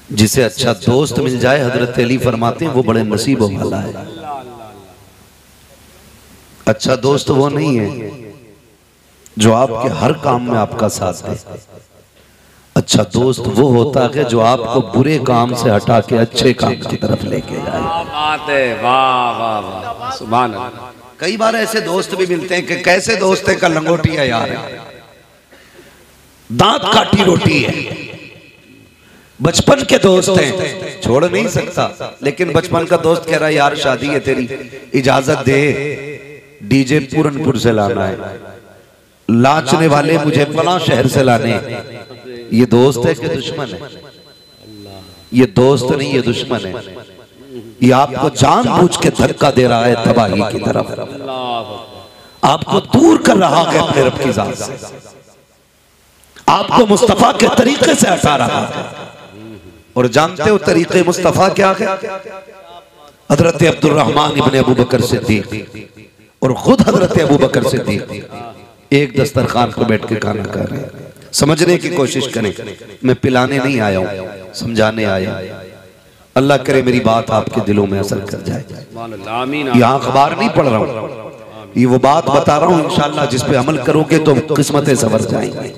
जिसे अच्छा दोस्त मिल जाए हजरत अली फरमाते हैं वो बड़े नसीबों वाला है। अच्छा दोस्त वो नहीं है जो आपके हर काम में आपका साथ दे। अच्छा दोस्त वो होता है जो आपको बुरे काम से हटा के अच्छे काम की तरफ लेके जाए। बात है, वाह वाह वाह, सुभान अल्लाह। कई बार ऐसे दोस्त भी मिलते हैं कि कैसे दोस्त है का लंगोटी है यार, दांत काटी रोटी है। बचपन के दोस्त हैं, छोड़ नहीं सकता, लेकिन बचपन का दोस्त कह रहा है यार शादी है तेरी, इजाजत दे, डीजे पूरनपुर से लाना है, लाचने वाले मुझे फलां शहर से लाने। ये दोस्त है कि दुश्मन है? ये दोस्त नहीं, ये दुश्मन है। ये आपको जानबूझ के धक्का दे रहा है तबाही की तरफ, आपको दूर कर रहा है अपने रब की जात से, आपको मुस्तफा के तरीके से हटा रहा है। और जानते हो तरीके मुस्तफा क्या है? हजरत अब्दुर्रहमान इब्ने अबू बकर सिद्दीक और खुद हजरत अबू बकर सिद्दीक एक दस्तरखान पर बैठ के खाना खा रहे हैं। समझने की कोशिश करें, मैं पिलाने नहीं आया हूं, समझाने आया। अल्लाह करे मेरी बात आपके दिलों में असर कर जाए। यहाँ अखबार नहीं पढ़ रहा हूँ, ये वो बात बता रहा हूँ इंशाअल्लाह जिस पे अमल करोगे तो किस्मतें संवर जाएंगी।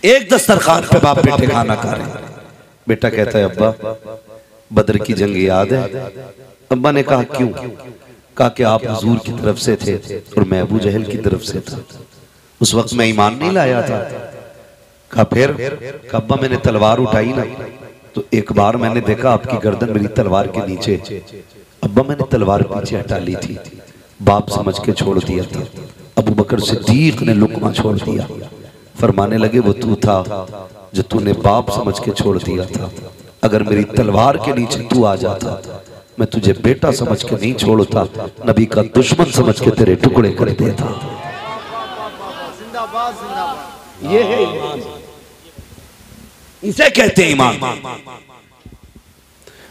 एक दस्तरखान पे बाप बेटे खाना खा रहे हैं। बेटा कहता है अब्बा बदर की जंग याद है? अब्बा ने कहा क्यों? कहा कि आप हुजूर की तरफ से थे और मैं अबू जहल की तरफ से था। उस वक्त मैं ईमान नहीं लाया था। कहा फिर? अब्बा मैंने तलवार उठाई ना तो एक बार मैंने देखा आपकी गर्दन मेरी तलवार के नीचे। अब्बा मैंने तलवार पीछे हटा ली थी, बाप समझ के छोड़ दिया था। अबू बकर सिद्दीक ने लुकमा छोड़ दिया। फरमाने लगे वो तू था जो तूने बाप समझ के छोड़ दिया था। अगर मेरी तलवार के नीचे तू आ जाता मैं तुझे बेटा समझ के नहीं छोड़ता, नबी का दुश्मन समझ के तेरे टुकड़े कर देता। ये है ईमान, इसे कहते हैं ईमान।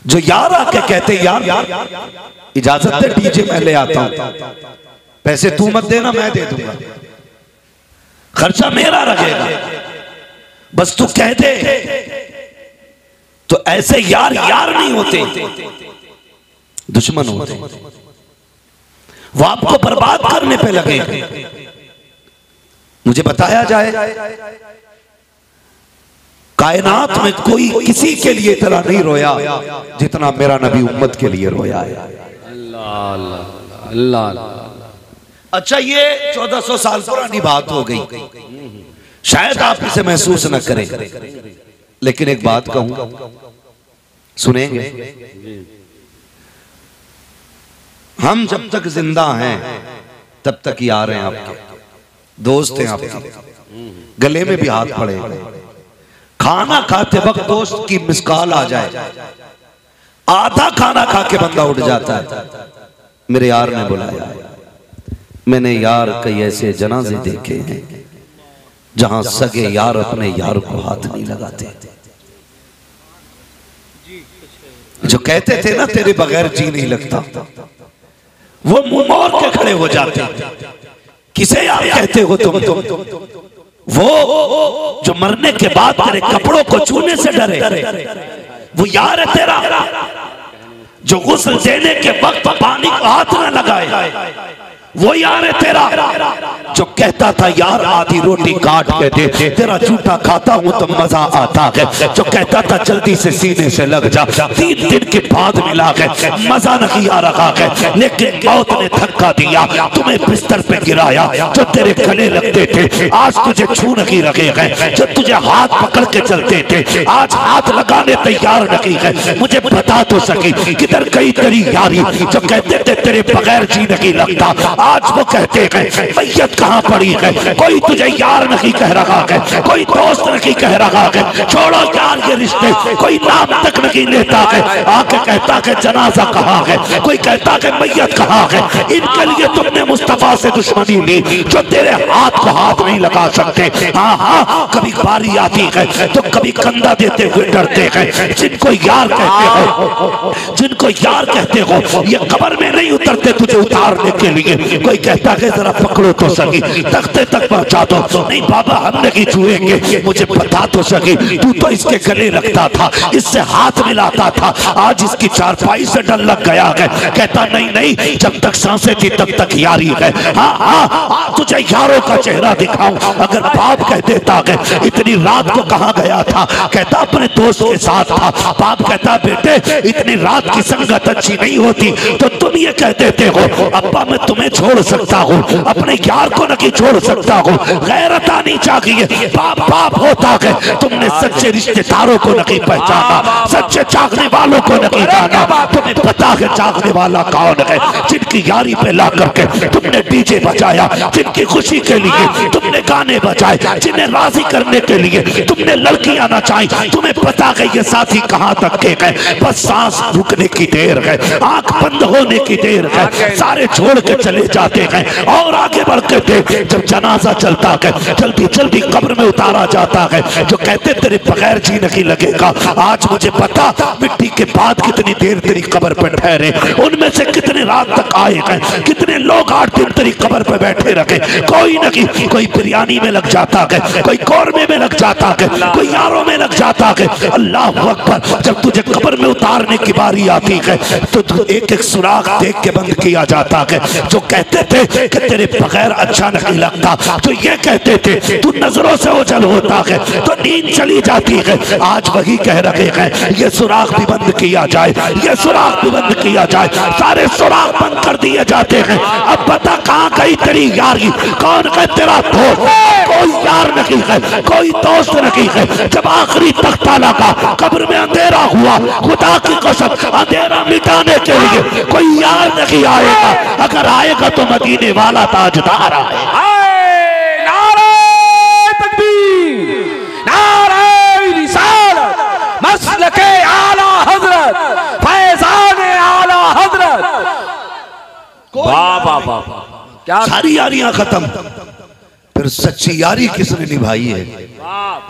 जो यार आके कहते यार इजाजत दे डीजे मैं ले आता हूं, पैसे तू मत देना मैं दे दूंगा, खर्चा मेरा रहेगा, बस तू कह दे। तो ऐसे यार यार नहीं होते, दुश्मन होते। वो आपको बर्बाद करने पे लगे। मुझे बताया जाए कायनात में कोई किसी के लिए इतना नहीं रोया जितना मेरा नबी उम्मत के लिए रोया है। अल्लाह अल्लाह अल्लाह अल्लाह। अच्छा ये 1400 साल पुरानी बात हो गई, शायद आप इसे महसूस न करें, लेकिन एक बात कहूं, सुनेंगे? हम जब तक जिंदा हैं तब तक यार हैं आपके, दोस्त हैं आपके, गले में भी हाथ पड़े। खाना खाते वक्त दोस्त की मिसकाल आ जाए, आधा खाना खा के बंदा उठ जाता है। मेरे यार ने बुलाया। मैंने यार कई ऐसे जनाजे देखे हैं जहां सगे यार अपने यार को हाथ नहीं लगाते। जो कहते थे ना तेरे बगैर जी नहीं लगता, वो मुंह मोड़ के खड़े हो जाते। किसे यार कहते हो तुम? वो जो मरने के बाद तेरे कपड़ों को छूने से डरे, वो यार है तेरा। जो गुस्ल देने के वक्त पानी को हाथ न लगाए, वो यार है तेरा। जो कहता था यार आधी रोटी काट के दे, तेरा झूठा खाता हूं तो मजा आता है। जो कहता था जल्दी से सीने से लग जा, 3 दिन के बाद मिला है, मजा नहीं आ रहा है, लेकिन मौत ने धक्का दिया, तुम्हें बिस्तर पे गिराया। जो तेरे गले लगते थे आज तुझे छू नहीं रहे हैं, जो तुझे हाथ पकड़ के चलते थे आज हाथ लगाने तैयार नहीं है। मुझे बता तो सकी किधर गई तेरी यारी? जो कहते थे तेरे बगैर जी नहीं लगता, आज वो कहते हैं मैयत कहाँ पड़ी है। कोई तुझे यार नहीं कह रहा है, कोई दोस्त नहीं कह रहा है, छोड़ो यार ये रिश्ते, कोई नाम तक नहीं लेता है। आके कहता है जनाजा कहाँ है, कोई कहता है मैयत कहाँ है। इनके लिए तुमने मुस्तफा से दुश्मनी ली जो तेरे हाथ को हाथ नहीं लगा सकते। हाँ हाँ, कभी बारी आती है तो कभी कंधा देते हुए डरते हैं। जिनको यार कहते हो, जिनको यार कहते हो, ये कब्र में नहीं उतरते तुझे उतारने के लिए। कोई कहता है जरा पकड़ो तो सही, सकी, तख्ते तक पहुंचा दो। नहीं बाबा हम नहीं छुएंगे, मुझे बता तो सकी, तू तो इसके गले रखता था, इससे हाथ मिलाता था, आज इसकी चारपाई से डर लग गया है। कहता नहीं नहीं, जब तक सांसें थी तब तक यारी है। हाँ हाँ तुझे यारों का चेहरा दिखाऊं। अगर बाप कह देता है इतनी रात को कहाँ गया था, कहता अपने दोस्त के साथ था। बाप कहता बेटे इतनी रात की संगत अच्छी नहीं होती, तो तुम ये कह देते हो अब्बा मैं तुम्हें छोड़ सकता हूँ, अपने यार को नहीं छोड़ सकता हूँ। गैरत आनी चाहिए, बाप बाप होता है। तुमने सच्चे रिश्तेदारों को नहीं पहचाना, सच्चे चाहने वालों को नहीं जाना। तुम्हें पता है चाहने वाला कौन है, जिनकी यारी पे ला करके तुमने डीजे बजाया, जिनकी खुशी के लिए तुमने गाने बजाए, जिन्हें राजी करने के लिए तुमने लड़कियां नचाई। तुम्हें पता है ये साथी कहां तक के गए, बस सांस रुकने की देर है, आंख बंद होने की देर है, सारे छोड़ के चले जाते हैं और आगे बढ़ते थे। जब जनाजा चलता है जल्दी जल्दी कब्र में उतारा जाता है। जो कहते तेरे बगैर जी नहीं लगेगा, आज मुझे पता मिट्टी के बाद कितनी देर तेरी कब्र पर ठहरे, उनमें से कितने रात तक आए हैं, कितने लोग 8 दिन तेरी कब्र पे बैठे रखे। कोई नहीं, कोई बिरयानी में लग जाता है, कोई कौरमे में लग जाता है, कोई यारों में लग जाता है। अल्लाह अकबर। जब तुझे कब्र में उतारने की बारी आती है तो एक एक सुराख देख के बंद किया जाता है। जो कहते थे कि तेरे बगैर अच्छा नहीं लगता, तो ये कहते थे तू नजरों से ओझल होता है, तो नींद चली जाती है। आज वही कह रहे हैं ये सुराख भी बंद किया जाए, ये सुराख भी बंद किया जाए, सारे सुराख बंद कर दिए जाते हैं। अब बता कहाँ गई तेरी यारी, कौन है तेरा दोस्त? कोई यार नहीं है, कोई दोस्त नहीं है। जब आखिरी तख्ता लगा, कब्र में अंधेरा हुआ, खुदा की कसम अंधेरा मिटाने के लिए कोई यार नहीं आएगा। अगर आएगा तो मदीने वाला ताजदार आएगा। नारे तकबीर, नारे रिसालत, मसलके आला हजरत, फैजान आला हजरत। वाह वाह वाह, क्या सारी यारियां खत्म, फिर सच्ची यारी किसने निभाई है?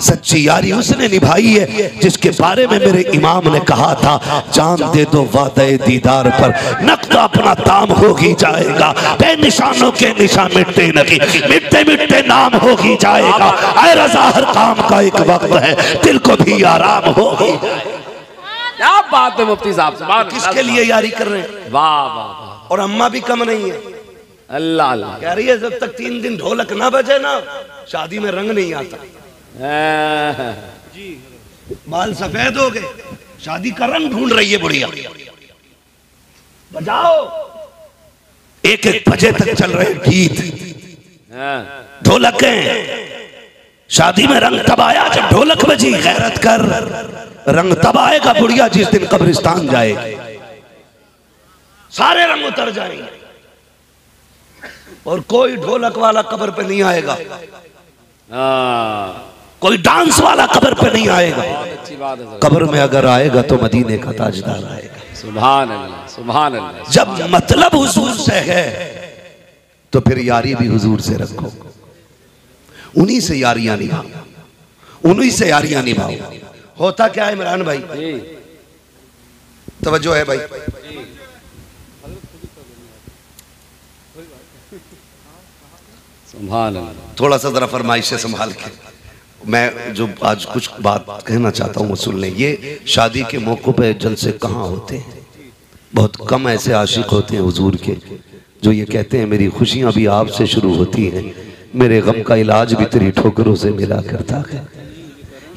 सच्ची यारी उसने निभाई है जिसके बारे में मेरे इमाम ने कहा था, जान दे दो वादे दीदार पर, नक्द अपना दाम हो ही जाएगा। बेनिशानों के निशान मिटते नहीं, मिटते मिटते नाम हो ही जाएगा। ऐ रज़ा हर काम का एक वक्त है, दिल को भी आराम होगी। क्या बात है मुफ्ती साहब, किसके लिए यारी कर रहे हैं? वाह वाह। और अम्मा भी कम नहीं है, अल्लाह अल्लाह कह रही है जब तक 3 दिन ढोलक ना बजे ना शादी में रंग नहीं आता। बाल सफेद हो गए, शादी का रंग ढूंढ रही है बुढ़िया। बजाओ, 1-1 बजे तक चल रहे गीत, ढोलकें। शादी में रंग तब आया जब ढोलक बजी। गैरत कर, रंग तब आएगा बुढ़िया जिस दिन कब्रिस्तान जाए, सारे रंग उतर जाएंगे और कोई ढोलक वाला कब्र पे नहीं आएगा, कोई डांस वाला कब्र पे नहीं आएगा। अच्छी बात है। कब्र में अगर आएगा तो मदीने का ताजदार आएगा। सुभान अल्लाह, सुभान अल्लाह। जब मतलब हुजूर से है तो फिर यारी भी हुजूर से रखो, उन्हीं से यारियां निभाओ, उन्हीं से यारियां निभाओ। होता क्या है इमरान भाई, तवज्जो है भाई, सुभान अल्लाह। थोड़ा सा जरा फरमाइश से संभाल के, मैं जो आज कुछ बात कहना चाहता हूँ वो सुन लें। ये शादी के मौक़ों पे जलसे कहाँ होते हैं, बहुत कम ऐसे आशिक होते हैं हुजूर के जो ये कहते हैं मेरी खुशियाँ भी आपसे शुरू होती हैं, मेरे गम का इलाज भी तेरी ठोकरों से मिला करता है।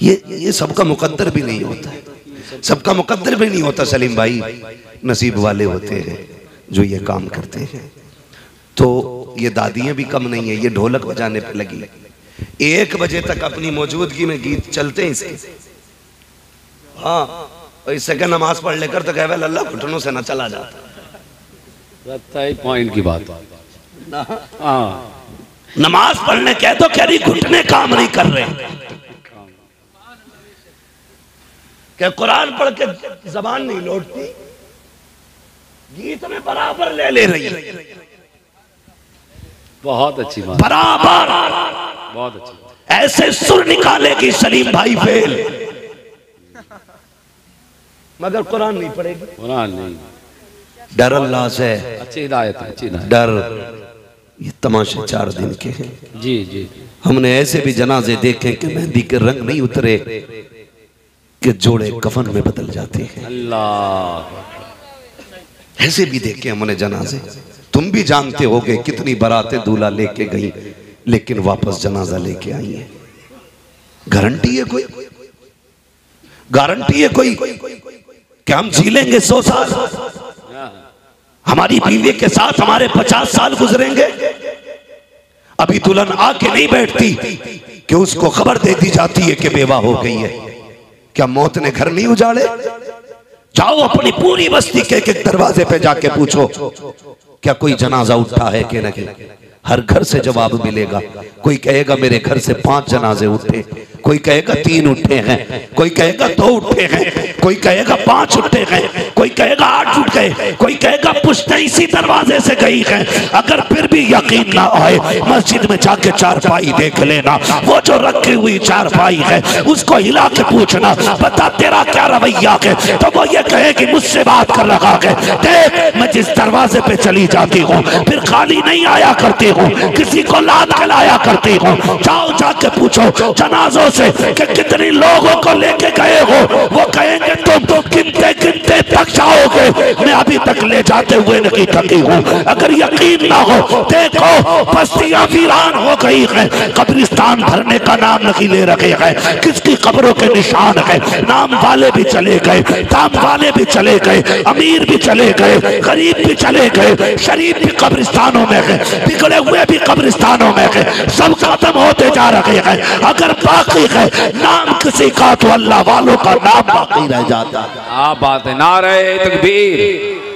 ये सबका मुकद्दर भी नहीं होता है, सबका मुकद्दर भी नहीं होता सलीम भाई, नसीब वाले होते हैं जो ये काम करते हैं। तो ये दादियाँ भी कम नहीं है, ये ढोलक बजाने पे लगी, 1 बजे तक अपनी मौजूदगी में गीत चलते हैं इसके। हाँ, और इससे क्या नमाज पढ़ लेकर तो कह अल्लाह घुटनों से न चला जाता। पॉइंट की बात। हाँ, नमाज पढ़ने कह तो कह रही घुटने काम नहीं कर रहे, क्या कुरान पढ़ के जबान नहीं लौटती, गीत में बराबर ले रही है। बहुत अच्छी बात, बराबर, बहुत अच्छी बात। ऐसे सुर निकालेगी सलीम भाई फेल, मगर कुरान नहीं पढ़ेगी। कुरान नहीं, डर अल्लाह से, अच्छी हिदायत है, अच्छी हिदायत। डर ये तमाशे 4 दिन के हैं। जी जी। हमने ऐसे भी जनाजे देखे कि मेहंदी के रंग नहीं उतरे कि जोड़े कफन में बदल जाते हैं। अल्लाह। ऐसे भी देखे हमने जनाजे। तुम भी जानते होगे कितनी बारातें दूल्हा लेके गई लेकिन वापस जनाजा लेके आई है। गारंटी है कोई? गारंटी है कोई कि हम जी लेंगे 100 साल? हमारी बीवी के साथ हमारे 50 साल गुजरेंगे? अभी दुल्हन आके नहीं बैठती कि उसको खबर दे दी जाती है कि बेवा हो गई है। क्या मौत ने घर नहीं उजाड़े? जाओ अपनी पूरी बस्ती के एक दरवाजे पे जाके पूछो क्या कोई जनाजा उठा है कि नहीं। हर घर से जवाब मिलेगा। कोई कहेगा मेरे घर से 5 जनाजे उठे, कोई कहेगा 3 उठे हैं, कोई कहेगा 2 उठे हैं, कोई कहेगा 5 उठे हैं, कोई कहेगा 8 उठ गए, कोई कहेगा पुश्ते इसी दरवाजे से गई है। अगर फिर भी यकीन ना आए मस्जिद में जाके चारपाई देख लेना। वो जो रखी हुई चारपाई है उसको हिला के पूछना बता तेरा क्या रवैया है, तो वो ये कहेगी मुझसे बात कर रहा है। देख मैं जिस दरवाजे पे चली जाती हूँ फिर खाली नहीं आया करती हूँ, किसी को लाद के लाया करती हूँ। जाओ जाके पूछो जनाजों से कि कितने लोगों को लेके गए हो। वो कहेंगे तुम गिनते गिनते थक जाओगे, मैं अभी तक ले जाते हुए नहीं थकी हूँ। अगर यकीन ना हो देखो बस्तियां वीरान हो गई है, कब्रिस्तान भरने का नाम नहीं ले रखे हैं। किसकी कब्रों के निशान है। नाम वाले भी चले गए, दाम वाले भी चले गए, अमीर भी चले गए, गरीब भी चले गए, शरीफ भी कब्रिस्तानों में है, बिगड़े हुए भी कब्रिस्तानों में है, सब खत्म होते जा रहे हैं। अगर बाकी है नाम किसी का तो अल्लाह वालों का नाम बाकी रह जाता है। आप बात है। नारे तकबीर,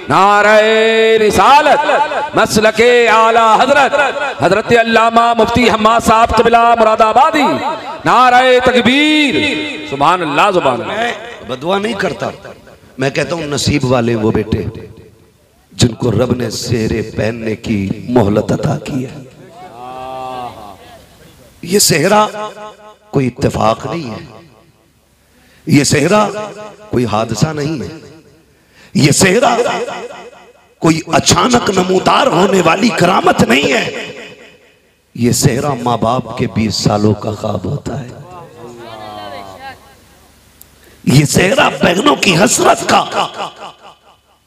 नारे रिसालत, मसलके आला हजरत हजरत अल्लामा मुफ्ती हम्माद साहब क़िबला मुरादाबादी। नारे तकबीर, सुभान अल्लाह सुभान अल्लाह। बदुआ नहीं करता, मैं कहता हूँ नसीब वाले वो बेटे जिनको रब ने सेहरे पहनने की मोहलत अता की है। ये सेहरा कोई इत्तेफाक नहीं है, ये सेहरा कोई हादसा नहीं है, ये सेहरा कोई अचानक नमूदार होने वाली करामत नहीं है। ये सेहरा माँ बाप के 20 सालों का ख्वाब होता है। ये सेहरा बहनों की हसरत का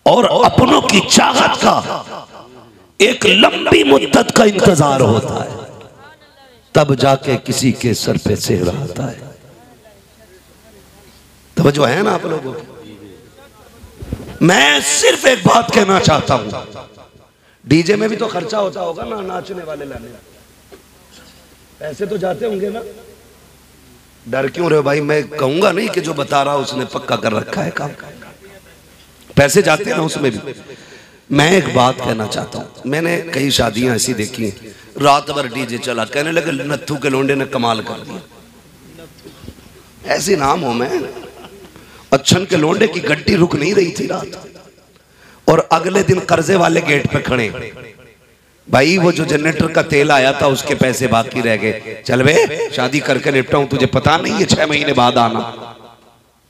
और अपनों की चाहत का एक लंबी मुद्दत का इंतजार होता है, तब जाके किसी के सर पे सेहरा आता है। तवज्जो है ना आप लोगों की? मैं सिर्फ एक बात कहना चाहता हूं, डीजे में भी तो खर्चा होता होगा ना, नाचने वाले लाने पैसे तो जाते होंगे ना। डर क्यों रहे हो भाई? मैं कहूंगा नहीं कि जो बता रहा उसने पक्का कर रखा है काम, पैसे जाते हैं ना उसमें भी। मैं एक बात कहना चाहता हूं, मैंने कई शादियां ऐसी देखी हैं, रात भर डीजे चला, कहने लगे नत्थू के लोंडे ने कमाल कर दिया। ऐसे नाम हो मैं अच्छन के लोंडे की गड्डी रुक नहीं रही थी रात, और अगले दिन कर्जे वाले गेट पे खड़े, भाई वो जो जनरेटर का तेल आया था उसके पैसे बाकी रह गए, चल बे शादी करके निपटाऊं, तुझे पता नहीं है 6 महीने बाद आना।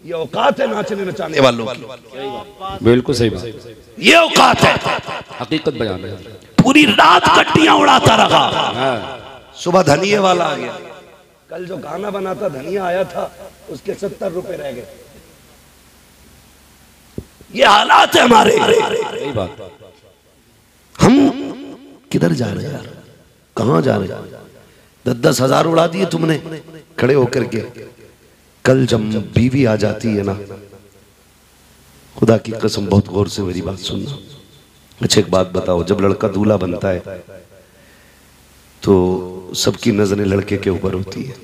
ये औकात है नाचने नचाने वालों की। बिल्कुल सही बात, ये औकात है, हकीकत बयान है। पूरी रात गड्डियां उड़ाता रहा, सुबह धनिये वाला आ गया। कल जो गाना बना था धनिया आया था, उसके 70 रुपए रह गए। ये हालात है हमारे। सही बात। हम किधर जा रहे हैं यार, कहां जा रहे हैं? 10-10 हजार उड़ा दिए तुमने खड़े होकर के। कल जब बीवी आ जाती है ना, खुदा की कसम बहुत गौर से मेरी बात सुनना। अच्छा एक बात बताओ, जब लड़का दूल्हा बनता है तो सबकी नजरें लड़के के ऊपर होती है,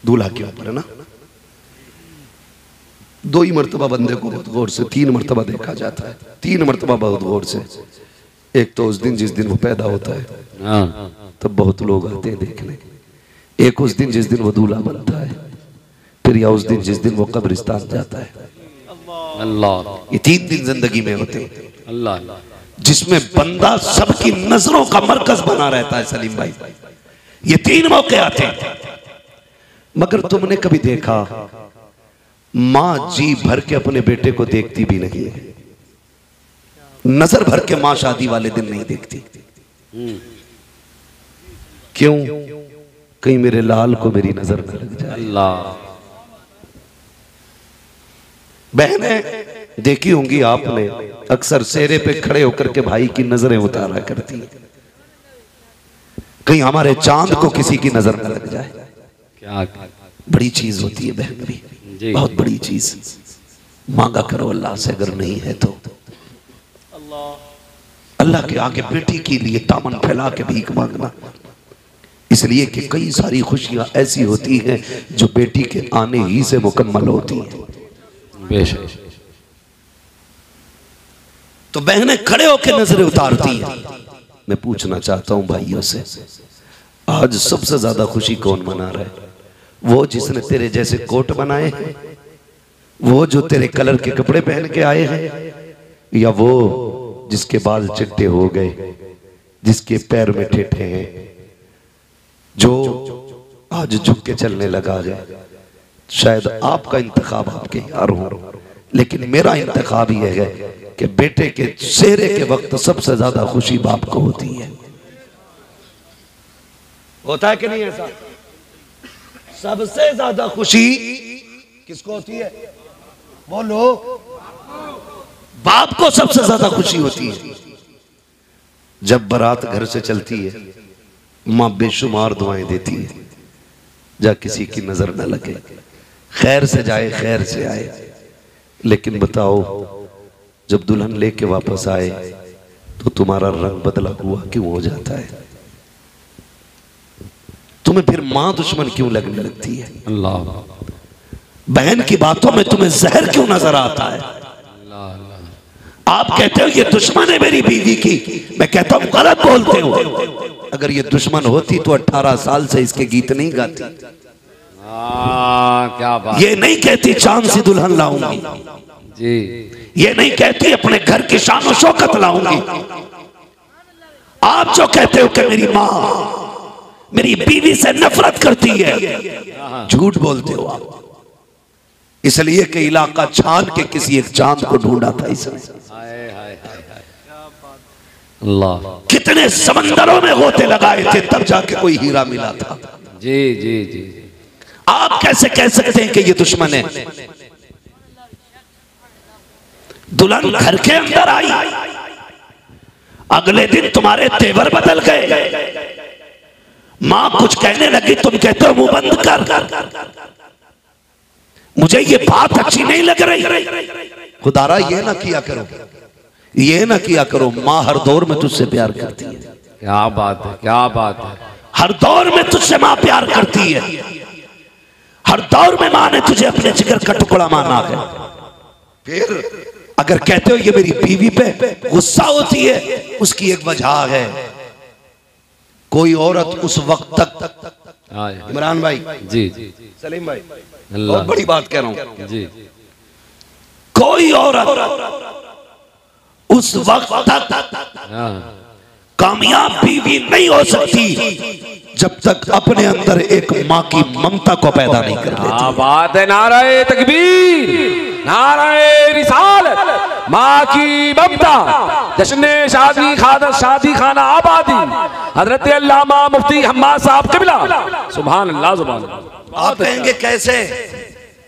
दूल्हा के ऊपर है ना। 2 ही मर्तबा बंदे को बहुत गौर से, 3 मर्तबा देखा जाता है, 3 मर्तबा बहुत गौर से। एक तो उस दिन जिस दिन वो पैदा होता है तब बहुत लोग आते हैं देखने, एक उस दिन जिस दिन वो दूल्हा बनता है, फिर या उस दिन जिस दिन वो कब्रिस्तान जाता है। अल्लाह, ये 3 दिन जिंदगी में होते हैं अल्लाह, जिसमें बंदा सबकी नजरों का मरकज बना रहता है। सलीम भाई, ये 3 मौके आते हैं। मगर तुमने कभी देखा मां जी भर के अपने बेटे को देखती भी नहीं है, नजर भर के मां शादी वाले दिन नहीं देखती। क्यों? कहीं मेरे लाल को मेरी नजर न लग जाए। अल्लाह। बहनें देखी होंगी आपने, अक्सर सेरे पे खड़े होकर के भाई की नजरें उतारा करती, कहीं हमारे चांद को किसी की नजर न लग जाए। क्या बड़ी चीज होती है बहन भी, बहुत बड़ी चीज। मांगा करो अल्लाह से, अगर नहीं है तो अल्लाह के आगे बेटी के लिए दामन फैला के भीख मांगना, इसलिए कि कई सारी खुशियां ऐसी होती हैं जो बेटी के आने ही से मुकम्मल होती हैं। बेशक। तो बहनें खड़े होकर नजरें उतारती हैं। मैं पूछना चाहता हूं भाइयों से, आज सबसे ज्यादा खुशी कौन मना रहा है? वो जिसने तेरे जैसे कोट बनाए हैं, वो जो तेरे कलर के कपड़े पहन के आए हैं, या वो जिसके बाल चिट्टे हो गए, जिसके पैर में ठेठे हैं, जो आज झुक के चलने लगा है? शायद आपका इंतखाब आपके यार हो, लेकिन मेरा इंतखाब यह है कि बेटे के सेहरे के वक्त सबसे ज्यादा खुशी बाप को होती है। होता है कि नहीं ऐसा? सबसे ज्यादा खुशी किसको होती है? बोलो। बाप को सबसे ज्यादा खुशी होती है। जब बारात घर से चलती है, माँ बेशुमार दुआएं देती है, जा किसी की नजर न लगे, खैर से जाए खैर से आए। लेकिन बताओ, जब दुल्हन लेके वापस आए तो तुम्हारा रंग बदला हुआ क्यों हो जाता है? तुम्हें फिर मां दुश्मन क्यों लगने लगती है? अल्लाह। बहन की बातों में तुम्हें जहर क्यों नजर आता है? आप कहते हो ये दुश्मन है मेरी बीवी की, मैं कहता हूं गलत बोलते हो। अगर ये दुश्मन होती तो 18 साल से इसके गीत नहीं गाती। क्या बात। ये नहीं कहती चांद सी दुल्हन लाऊंगी जी, ये नहीं कहती अपने घर की शान शौकत लाऊंगी। आप जो कहते हो कि मेरी माँ मेरी बीवी से नफरत करती है, झूठ बोलते हो आप। इसलिए कि इलाका छान के किसी एक चांद को ढूंढा था इसने। अल्लाह। कितने समंदरों में गोते लगाए थे तब जाके कोई हीरा मिला था। जी जी जी। आप कैसे कह सकते हैं कि ये दुश्मन है? दुल्हन घर के अंदर आई, अगले दिन तुम्हारे तेवर बदल गए, मां कुछ कहने लगी, तुम कहते हो मुंह बंद कर, मुझे ये बात अच्छी नहीं लग रही। खुदारा ये ना किया करो, ये ना किया करो। मां हर दौर में तुझसे प्यार करती है। क्या बात है, क्या बात है। हर दौर में तुझसे मां प्यार करती है। हर दौर में मां ने तुझे अपने जिगर का टुकड़ा माना है। फिर अगर कहते हो ये मेरी बीवी पे गुस्सा होती है, उसकी एक वजह है। कोई औरत उस वक्त तक, इमरान भाई जी, सलीम भाई, बहुत बड़ी बात कह रहा हूं जी, कोई औरत उस वक्त तक कामयाब बीवी नहीं हो सकती जब तक अपने अंदर एक माँ की ममता को पैदा नहीं कर लेती। बात है। नाराए तकबीर, नाराए रिसालत, माँ की ममता, जश्न शादी खाना आबादी, हजरत अल्लामा मुफ्ती हम्माद साहब क़िबला। सुभान अल्लाह, सुभान अल्लाह। आप कहेंगे कैसे?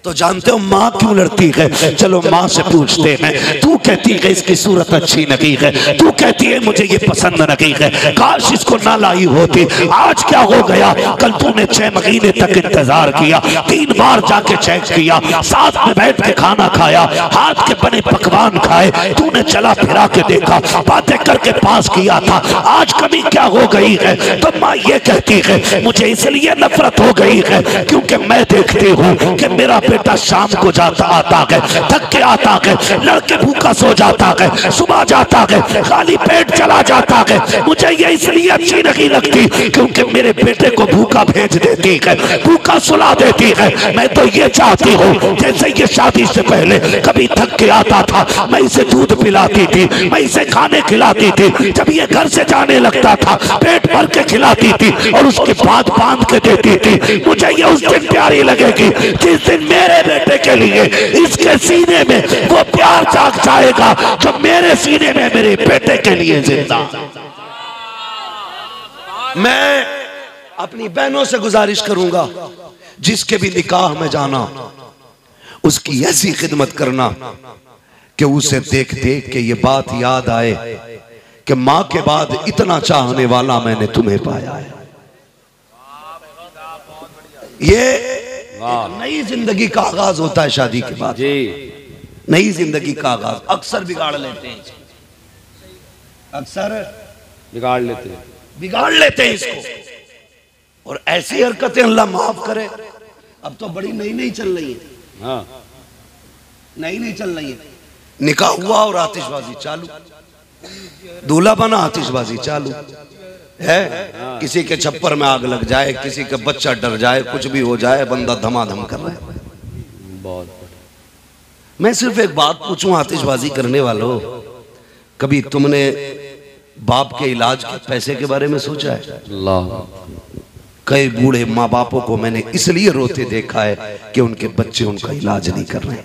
तो जानते हो माँ क्यों लड़ती है? चलो माँ से पूछते हैं। तू कहती है इसकी सूरत अच्छी नहीं है, तू कहती है मुझे ये पसंद नहीं है, काश इसको ना लाई होती। आज क्या हो गया? कल तूने 6 महीने तक इंतजार किया, 3 बार जाके चेक किया, साथ में बैठ के खाना खाया, हाथ के बने पकवान खाए, तूने चला फिरा के देखा, बातें करके पास किया था। आज कमी क्या हो गई है? तो माँ ये कहती है मुझे इसलिए नफरत हो गई है क्योंकि मैं देखती हूँ कि मेरा बेटा शाम को जाता आता है, थक के आता है, लड़के भूखा सो जाता है, सुबह जाता है, खाली पेट चला जाता है। मुझे ये इसलिए अच्छी नहीं लगती क्योंकि मेरे बेटे को भूखा भेज देती है, भूखा सुला देती है। मैं तो ये चाहती हूँ जैसे ये शादी से पहले कभी थक के आता था, मैं इसे दूध पिलाती थी, मैं इसे खाने खिलाती थी, जब ये घर से जाने लगता था पेट भर के खिलाती थी और उसके बाद बांध के देती थी। मुझे ये उस दिन प्यारी लगेगी जिस दिन मेरे बेटे के लिए इसके सीने में वो प्यार जाग जाएगा जो मेरे सीने में मेरे बेटे के लिए जिंदा। मैं अपनी बहनों से गुजारिश करूंगा, जिसके भी निकाह में जाना उसकी ऐसी खिदमत करना कि उसे देख देख के ये बात याद आए कि मां के बाद इतना चाहने वाला मैंने तुम्हें पाया है। ये नई जिंदगी का आगाज होता है शादी के बाद जी। नई जिंदगी का आगाज अक्सर बिगाड़ लेते हैं, अक्सर बिगाड़ लेते हैं इसको। और ऐसी हरकतें अल्लाह माफ करे, अब तो बड़ी नई नई चल रही है। हाँ। नई चल रही है। निकाह हुआ और आतिशबाजी चालू, दूल्हा बना आतिशबाजी चालू है। किसी के छप्पर में आग लग जाए, किसी का बच्चा डर जाए, कुछ भी हो जाए, बंदा धमाधम कर रहा है। बहुत। मैं सिर्फ एक बात पूछूं आतिशबाजी करने वालों, कभी तुमने बाप के इलाज के पैसे के बारे में सोचा है? अल्लाह। कई बूढ़े माँ बापों को मैंने इसलिए रोते देखा है कि उनके बच्चे उनका इलाज नहीं कर रहे।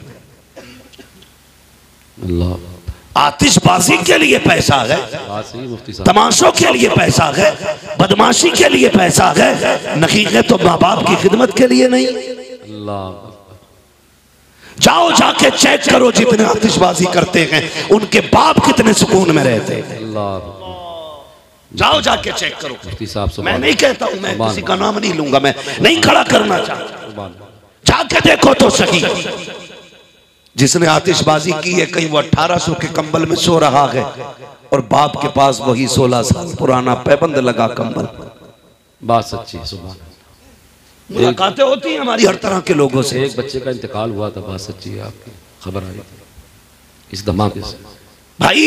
अल्लाह। आतिशबाजी के लिए पैसा है, तमाशों के लिए पैसा है, बदमाशी के लिए पैसा है, नकीक़े तो माँ बाप की खिदमत के लिए नहीं। अल्लाह। जाओ जाके चेक करो, जितने आतिशबाजी करते हैं उनके बाप कितने सुकून में रहते हैं। अल्लाह। जाओ जाके चेक करो। मैं नहीं कहता हूं, मैं किसी का नाम नहीं लूंगा, मैं नहीं खड़ा करना चाहता, जाके देखो तो सही। जिसने आतिशबाजी की है, कहीं वो 1800 के कंबल में सो रहा है और बाप के पास वही 16 साल पुराना पैबंद लगा कंबल। बात सच्ची है। सुभान। मुलाकातें होती हैं हमारी हर तरह के लोगों से। एक बच्चे का इंतकाल हुआ था, बात सच्ची है, आपकी खबर आई इस धमाके से। भाई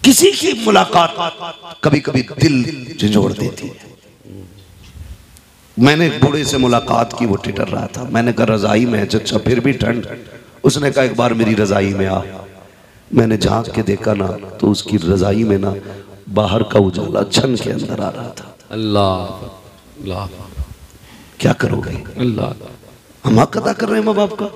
किसी की मुलाकात कभी कभी दिल झंझोड़ देती है। मैंने एक बूढ़े से मुलाकात की, वो टिटर रहा था। मैंने कहा रजाई में है चचा, फिर भी ठंड। उसने कहा एक बार मेरी रजाई में आ। मैंने झांक के देखा ना तो उसकी रजाई में ना बाहर का उजाला छन के अंदर आ रहा था। अल्लाह अल्लाह। क्या करोगे? अल्लाह। हम हक अदा कर रहे हैं माँ बाप का,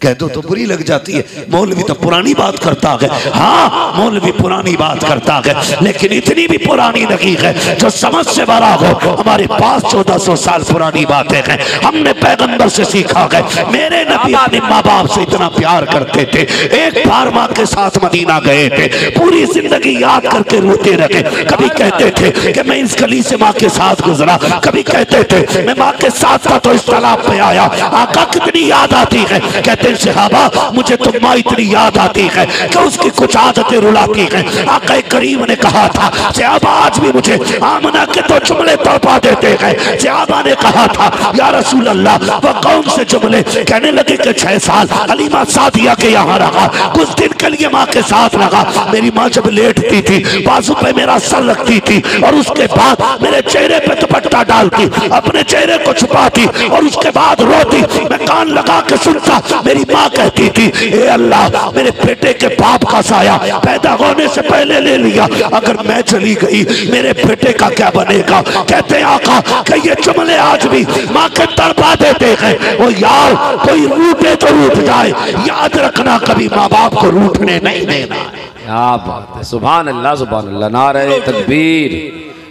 कह दो तो बुरी लग जाती है। मौलवी तो पुरानी बात करता है, हाँ मौलवी पुरानी बात करता है, लेकिन इतनी भी पुरानी नहीं है जो समझ से बड़ा हो। हमारे पास 1400 साल पुरानी बातें हैं, हमने पैगंबर से सीखा है। मेरे नबी अपने माँ बाप से इतना प्यार करते थे। एक बार माँ के साथ मदीना गए थे, पूरी जिंदगी याद करके रोते रहे। कभी कहते थे कि मैं इस गली से माँ के साथ गुजरा, कभी कहते थे मैं माँ के साथ था तो इस तालाब पे आया। आका कितनी याद आती है। कहते सहाबा मुझे तो माँ इतनी याद आती है कि उसकी कुछ आदतें रुलाती हैं। आका करीम ने कहा था सहाबा आज भी मुझे आमना के तो जुमले तड़पा देते हैं। सहाबा ने कहा था या रसूल अल्लाह वह कौन से जुमले? कहने लगे कि 6 साल हलीमा सादिया के यहाँ रहा, कुछ दिन के लिए माँ के साथ रहा। मेरी माँ जब लेटती थी बाजू पे मेरा सर रखती थी और उसके बाद मेरे चेहरे पे दुपट्टा डालती, अपने चेहरे को छुपाती और उसके बाद रोती। मैं कान लगा के सुनता। मेरी माँ कहती थी ए अल्लाह मेरे बेटे के बाप का साया पैदा होने से पहले ले लिया, अगर मैं चली गई मेरे बेटे का क्या बनेगा? कहते हैं आका कि ये जुमले आज भी माँ के तड़पा देते हैं। वो यार कोई रूठे तो रूठ जाए, याद रखना कभी माँ बाप को रूठने नहीं देना। क्या बात है। सुभान अल्लाह सुभान अल्लाह। नारे तकबीर,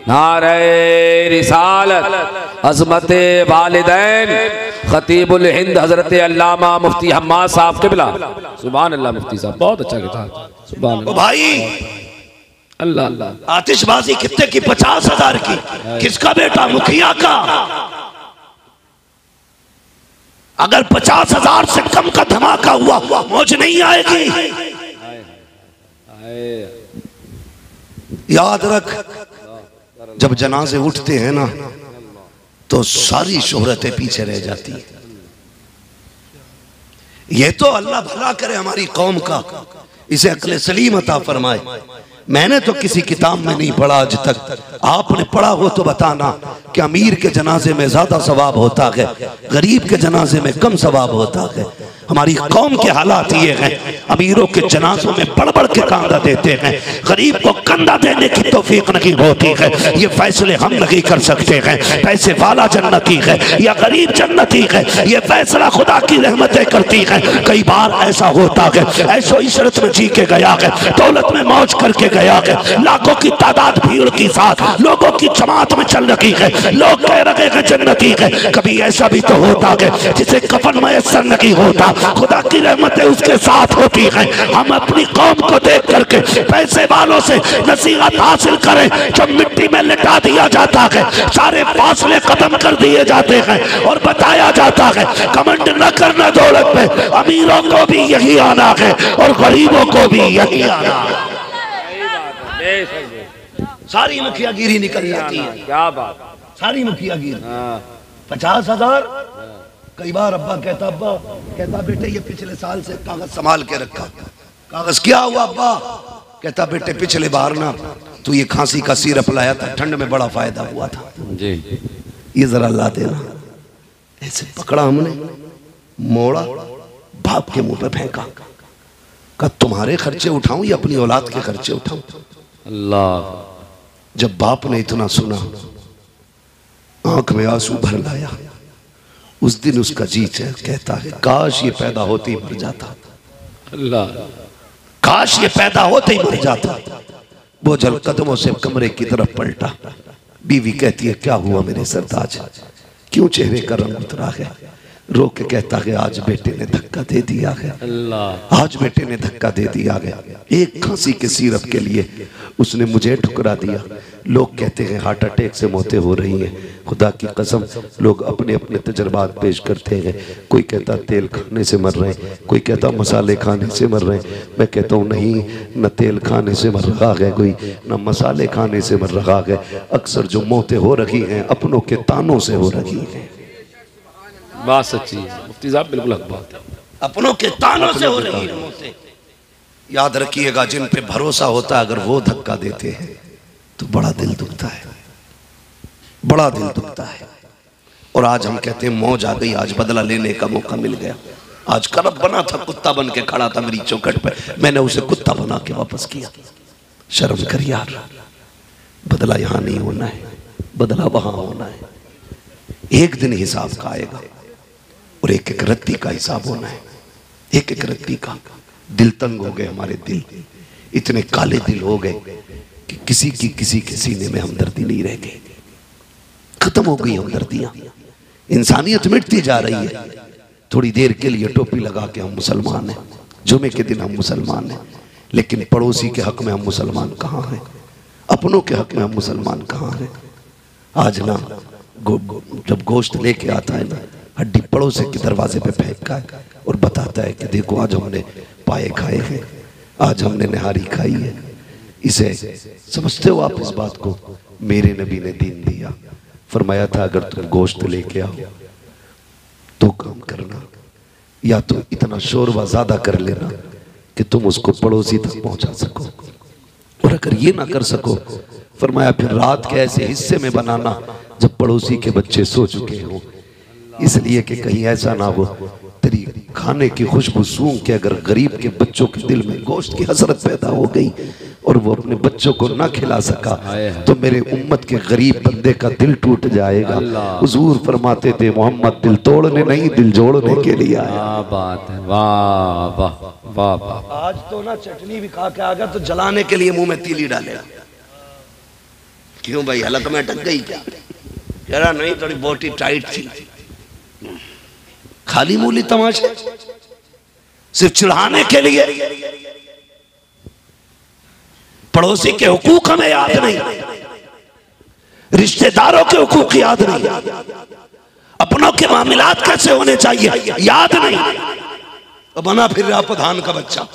नारे रिसालत, अज़मत वालिदैन, खतीबुल हिंद हजरत अल्लामा मुफ्ती हम्माद साहब क़िबला। सुभान अल्लाह। मुफ्ती साहब बहुत अच्छा किताब। सुभान अल्लाह। भाई अल्लाह अल्लाह। आतिशबाजी कितने की? 50,000 की। किसका बेटा? मुखिया का। अगर 50,000 से कम का धमाका हुआ मौज नहीं आएगी। याद रख जब जनाजे उठते हैं ना तो सारी शोहरतें पीछे रह जाती है। ये तो अल्लाह भला करे हमारी कौम का, इसे अक्ल सलीम अता फरमाए। मैंने तो किसी किताब में नहीं पढ़ा आज तक, आपने पढ़ा हो तो बताना कि अमीर के जनाजे में ज्यादा सवाब होता है, गरीब के जनाजे में कम सवाब होता है। हमारी कौम के हालात ये हैं, अमीरों के जनाजों में बढ़ बढ़ के कंधा देते हैं, गरीब को कंधा देने की तौफीक नहीं होती है। ये फैसले हम नहीं कर सकते हैं, पैसे वाला जन्नती है या गरीब जन्नती है, ये फैसला खुदा की रहमतें करती है। कई बार ऐसा होता है ऐसो इशरत में जी के गया है, दौलत में मौज करके गया है, लाखों की तादाद भीड़ के साथ लोगों की जमात में चल रही है, लोग कह रहे हैं जन्नती है। कभी ऐसा भी तो होता है जिसे कफन मयसर नहीं होता, खुदा की रहमतें उसके साथ होती है। हम अपनी कौम को देख करके पैसे वालों से नसीहत हासिल करें, जब मिट्टी में लिटा दिया जाता है, सारे फासले खत्म कर दिए जाते हैं और बताया जाता है कमेंट न करना दौलत पे, अमीरों को भी यही आना है और गरीबों को भी यही आना है। सारी मुखियागिरी निकल जाती है। क्या बात, सारी मुखियागिरी। 50,000। कई बार अब्बा कहता बेटे ये पिछले साल से कागज संभाल के रखा। कागज क्या हुआ अब्बा? कहता बेटे पिछले बार ना तू ये खांसी का सिरप लाया था, ठंड में बड़ा फायदा हुआ था जी, ये जरा ला देना। ऐसे पकड़ा हमने, मोड़ा, बाप के मुंह पे फेंका। कहा तुम्हारे खर्चे उठाऊं या अपनी औलाद के खर्चे उठाऊं? अल्लाह। जब बाप ने इतना सुना, आंख में आंसू भर लाया। उस दिन उसका जी कहता है काश ये पैदा होते ही मर जाता, अल्लाह, काश ये पैदा होते ही मर जाता। वो जल कदमों से कमरे की तरफ पलटा। बीवी कहती है क्या हुआ मेरे सरताज, क्यों चेहरे का रंग उतरा है? रो के कहता है आज बेटे ने धक्का दे दिया है, आज बेटे ने धक्का दे दिया है। एक खांसी के सिरप के लिए उसने मुझे ठुकरा दिया। लोग कहते हैं हार्ट अटैक से मौतें हो रही हैं। खुदा की कसम लोग अपने अपने तजर्बात पेश करते हैं। कोई कहता तेल खाने से मर रहे हैं, कोई कहता मसाले खाने से मर रहे हैं। मैं कहता हूँ नहीं, न तेल खाने से मर रहा है कोई, न मसाले खाने से मर रहा है। अक्सर जो मौतें हो रही हैं अपनों के तानों से हो रही हैं। बात सच्ची है मुफ्ती साहब, बिल्कुल हक बात है। अपनों के तानों से हो रही है मौतें। याद रखिएगा जिन पे भरोसा होता है अगर वो धक्का देते हैं तो बड़ा दिल दुखता है, बड़ा दिल दुखता है। और आज हम कहते हैं मौज आ गई, आज बदला लेने का मौका मिल गया। आज करब बना था, कुत्ता बन के खड़ा था मेरी चौखट पे, मैंने उसे कुत्ता बना के वापस किया। शर्म कर यार, बदला यहां नहीं होना है, बदला वहां होना है। एक दिन हिसाब का आएगा और एक एक रत्ती का हिसाब होना है, एक एक रत्ती का। दिल तंग हो गए हमारे, दिल इतने काले दिल हो गए कि किसी के सीने में हमदर्दी नहीं रह गई, खत्म हो गई हमदर्दियां। इंसानियत मिटती जा रही है। थोड़ी देर के लिए टोपी लगा के हम मुसलमान हैं, जुमे के दिन हम मुसलमान हैं, लेकिन पड़ोसी के हक में हम मुसलमान कहाँ हैं? अपनों के हक में हम मुसलमान कहाँ हैं? आज ना जब गोश्त लेके आता है ना, हड्डी पड़ोसी के दरवाजे पे फेंकता है और बताता है कि देखो आज हमने पाए खाए हैं, आज हमने निहारी खाई है। इसे समझते हो आप इस बात को? मेरे नबी ने दीन दिया, फरमाया था अगर तुम गोश्त लेके आओ तो काम करना, या तो इतना शोरबा ज्यादा कर लेना कि तुम उसको पड़ोसी तक पहुंचा सको, और अगर ये ना कर सको फरमाया फिर रात के ऐसे हिस्से में बनाना जब पड़ोसी के बच्चे सो चुके हों, इसलिए कि कहीं ऐसा ना हो तेरी खाने की खुशबू सूंघ के अगर गरीब के बच्चों के दिल में गोश्त की हसरत पैदा हो गई और वो अपने बच्चों को ना खिला सका तो मेरे उम्मत के गरीब बंदे का दिल टूट जाएगा। हुजूर फरमाते थे मोहम्मद दिल तोड़ने नहीं दिल जोड़ने के लिए आया। बात है, वाह वाह वाह वाह। आज तो ना चटनी भी खा के आ गया तो जलाने के लिए मुंह में तीली डालेगा। क्यों भाई हालत में अटक गई क्या? कह रहा नहीं थोड़ी बोटी टाइट थी। खाली मूली तमाशे सिर्फ चिढ़ाने के लिए। पड़ोसी के हुकूक हमें याद नहीं, रिश्तेदारों के हुकूक याद नहीं, अपनों के मामलात कैसे होने चाहिए याद नहीं। तो बना फिर रहा प्रधान का बच्चा,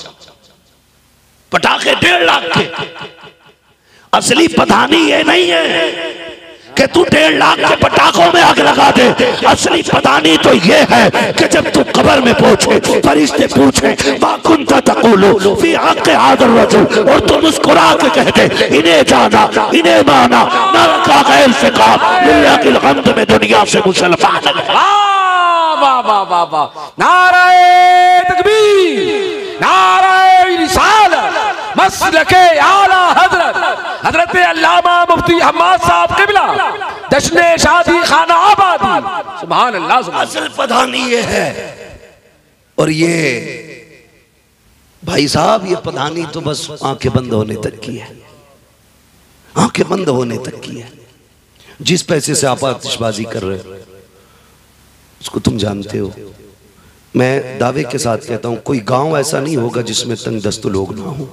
पटाखे 1.5 लाख के। असली प्रधानी ये नहीं है कि तू 1.5 लाख के पटाखों में आग लगा दे। असली प्रधानी तो ये है कि जब तू कब्र में पहुंचे फरिश्ते पूछे मा कुंता तक़ूलु फी हक़्क़ि हाज़ा रजुल, और तू मुस्कुरा के कह दे इन्हें जाना इन्हें माना ना रखा गैर से काम लिल्लाह की हम्द में दुनिया से मुसलमान। वाह वाह वाह वाह। नारे तकबीर, नारे रिसालत, मसलके आला हजरत हजरत अल्लामा मुफ्ती हम्माद साहब क़िबला जश्न शादी खाना आबादी। सुभान अल्लाह। असल प्रधानी ये है। और ये भाई साहब ये पधानी तो बस आंखें बंद होने तक की है, आंखें बंद होने तक की है। जिस पैसे से आप आतिशबाजी कर रहे हो उसको तुम जानते हो। मैं दावे के साथ कहता हूं कोई गांव ऐसा नहीं होगा जिसमें तंगदस्त लोग ना हो।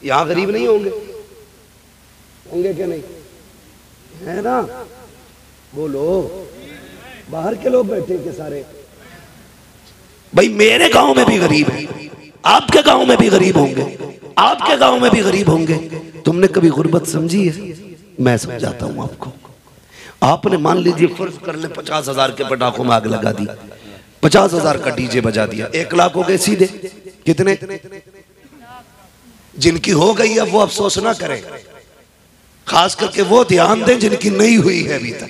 यहां गरीब नहीं होंगे, होंगे क्या नहीं है ना? बोलो, बाहर के लोग बैठे के सारे। भाई मेरे गांव में भी गरीब है, आपके गांव में भी गरीब होंगे, आपके गांव में भी गरीब होंगे। तुमने कभी गुर्बत समझी है? मैं समझाता हूं आपको। आपने मान लीजिए फर्ज कर ले 50,000 के पटाखों में आग लगा दी, 50,000 का डीजे बजा दिया, 1 लाख हो गए सीधे। कितने? जिनकी हो गई अब वो अफसोस ना करें, खास करके वो ध्यान दें जिनकी नहीं हुई है अभी तक।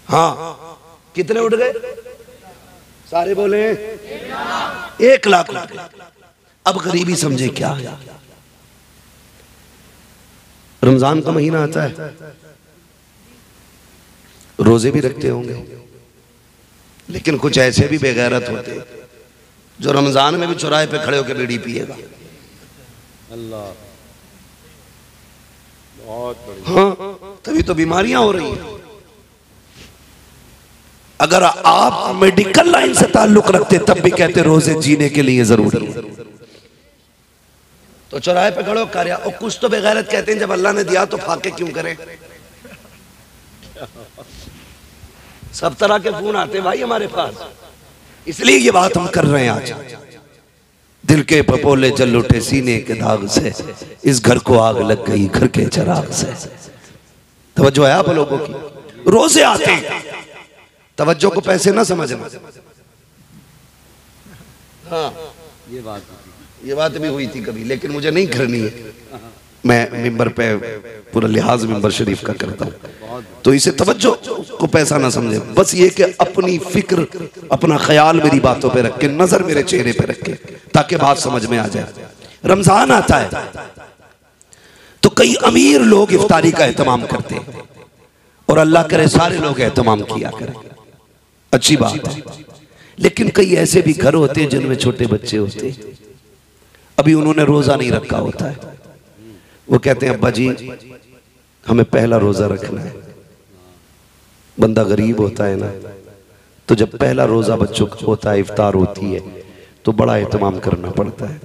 हाँ, कितने उठ गए? सारे बोले 1 लाख उठ गए। अब गरीबी समझे क्या है? रमजान का महीना आता है, रोजे भी रखते होंगे, लेकिन कुछ ऐसे भी बेगैरत होते जो रमजान में भी चौराहे पे खड़े होकर बीड़ी पिएगा। अल्लाह, बहुत बढ़िया। हाँ, तभी तो बीमारियां हो रही हैं। अगर आप मेडिकल लाइन से ताल्लुक रखते तब भी कहते रोजे जीने के लिए जरूरी है। तो चौराहे पे खड़े कर और कुछ तो बेगैरत कहते हैं जब अल्लाह ने दिया तो फाके क्यों करें? सब तरह के फोन आते भाई हमारे पास, इसलिए ये बात हम कर रहे हैं आज। दिल के पपोले जल उठे सीने के दाग से, इस घर को आग लग गई घर के चिराग से। तवज्जो है आप लोगों की? रोजे आते हैं, तवज्जो को पैसे ना समझना। हाँ, ये बात भी हुई थी कभी, लेकिन मुझे नहीं करनी है। मैं मिंबर पे पूरा लिहाज मिंबर शरीफ का करता हूँ, तो इसे तवज्जो को पैसा ना समझे। बस ये कि अपनी फिक्र, अपना ख्याल मेरी बातों पे रख के, नजर मेरे चेहरे पे रख के, ताकि बात समझ में आ जाए। रमजान आता है तो कई अमीर लोग इफ्तारी का एहतमाम करते हैं, और अल्लाह करे सारे लोग एहतमाम किया करें, अच्छी बात है। लेकिन कई ऐसे भी घर होते हैं जिनमें छोटे बच्चे होते हैं, अभी उन्होंने रोजा नहीं रखा होता है। वो कहते हैं अब्बा जी हमें पहला रोजा रखना है। बंदा गरीब होता है ना, तो जब पहला रोजा बच्चों का होता है, इफ्तार होती है, तो बड़ा एहतमाम करना पड़ता है।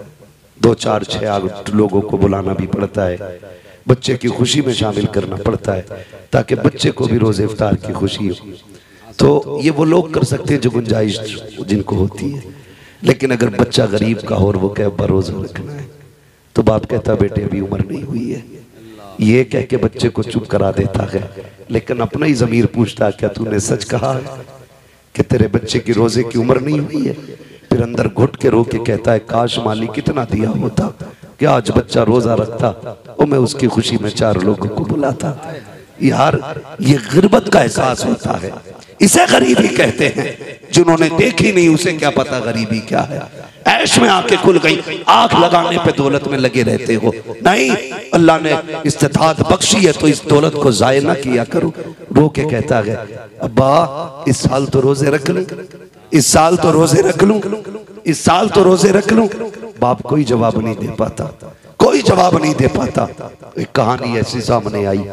2, 4, 6 लोगों को बुलाना भी पड़ता है, बच्चे की खुशी में शामिल करना पड़ता है, ताकि बच्चे को भी रोजे इफ्तार की खुशी हो। तो ये वो लोग कर सकते हैं जो गुंजाइश जिनको होती है। लेकिन अगर बच्चा गरीब का हो और वो कहे अब्बा रोजा रखना है, तो बाप कहता बेटे अभी उम्र नहीं हुई है। ये कह के बच्चे को चुप करा देता है, लेकिन अपना ही ज़मीर पूछता है क्या तूने सच कहा है कि तेरे बच्चे की रोजे की उम्र नहीं हुई है? फिर अंदर घुट के रो के कहता है काश मालिक कितना दिया होता कि आज बच्चा रोजा रखता और मैं उसकी खुशी में 4 लोगों को बुलाता। यार ये गिरबत का एहसास होता है, इसे गरीबी कहते हैं। जिन्होंने देखी नहीं उसे क्या पता गरीबी क्या है। ऐश में आके खुल गई, आंख लगाने पे दौलत में लगे रहते हो। नहीं, अल्लाह ने इस्तिताअत बख्शी है तो इस दौलत को जाया ना किया करो। रो के कहता है अब्बा इस साल तो रोजे रख लूं, इस साल तो रोजे रख लूं, इस साल तो रोजे रख लूं। बाप कोई जवाब नहीं दे पाता, कोई जवाब नहीं दे पाता। एक कहानी ऐसी सामने आई,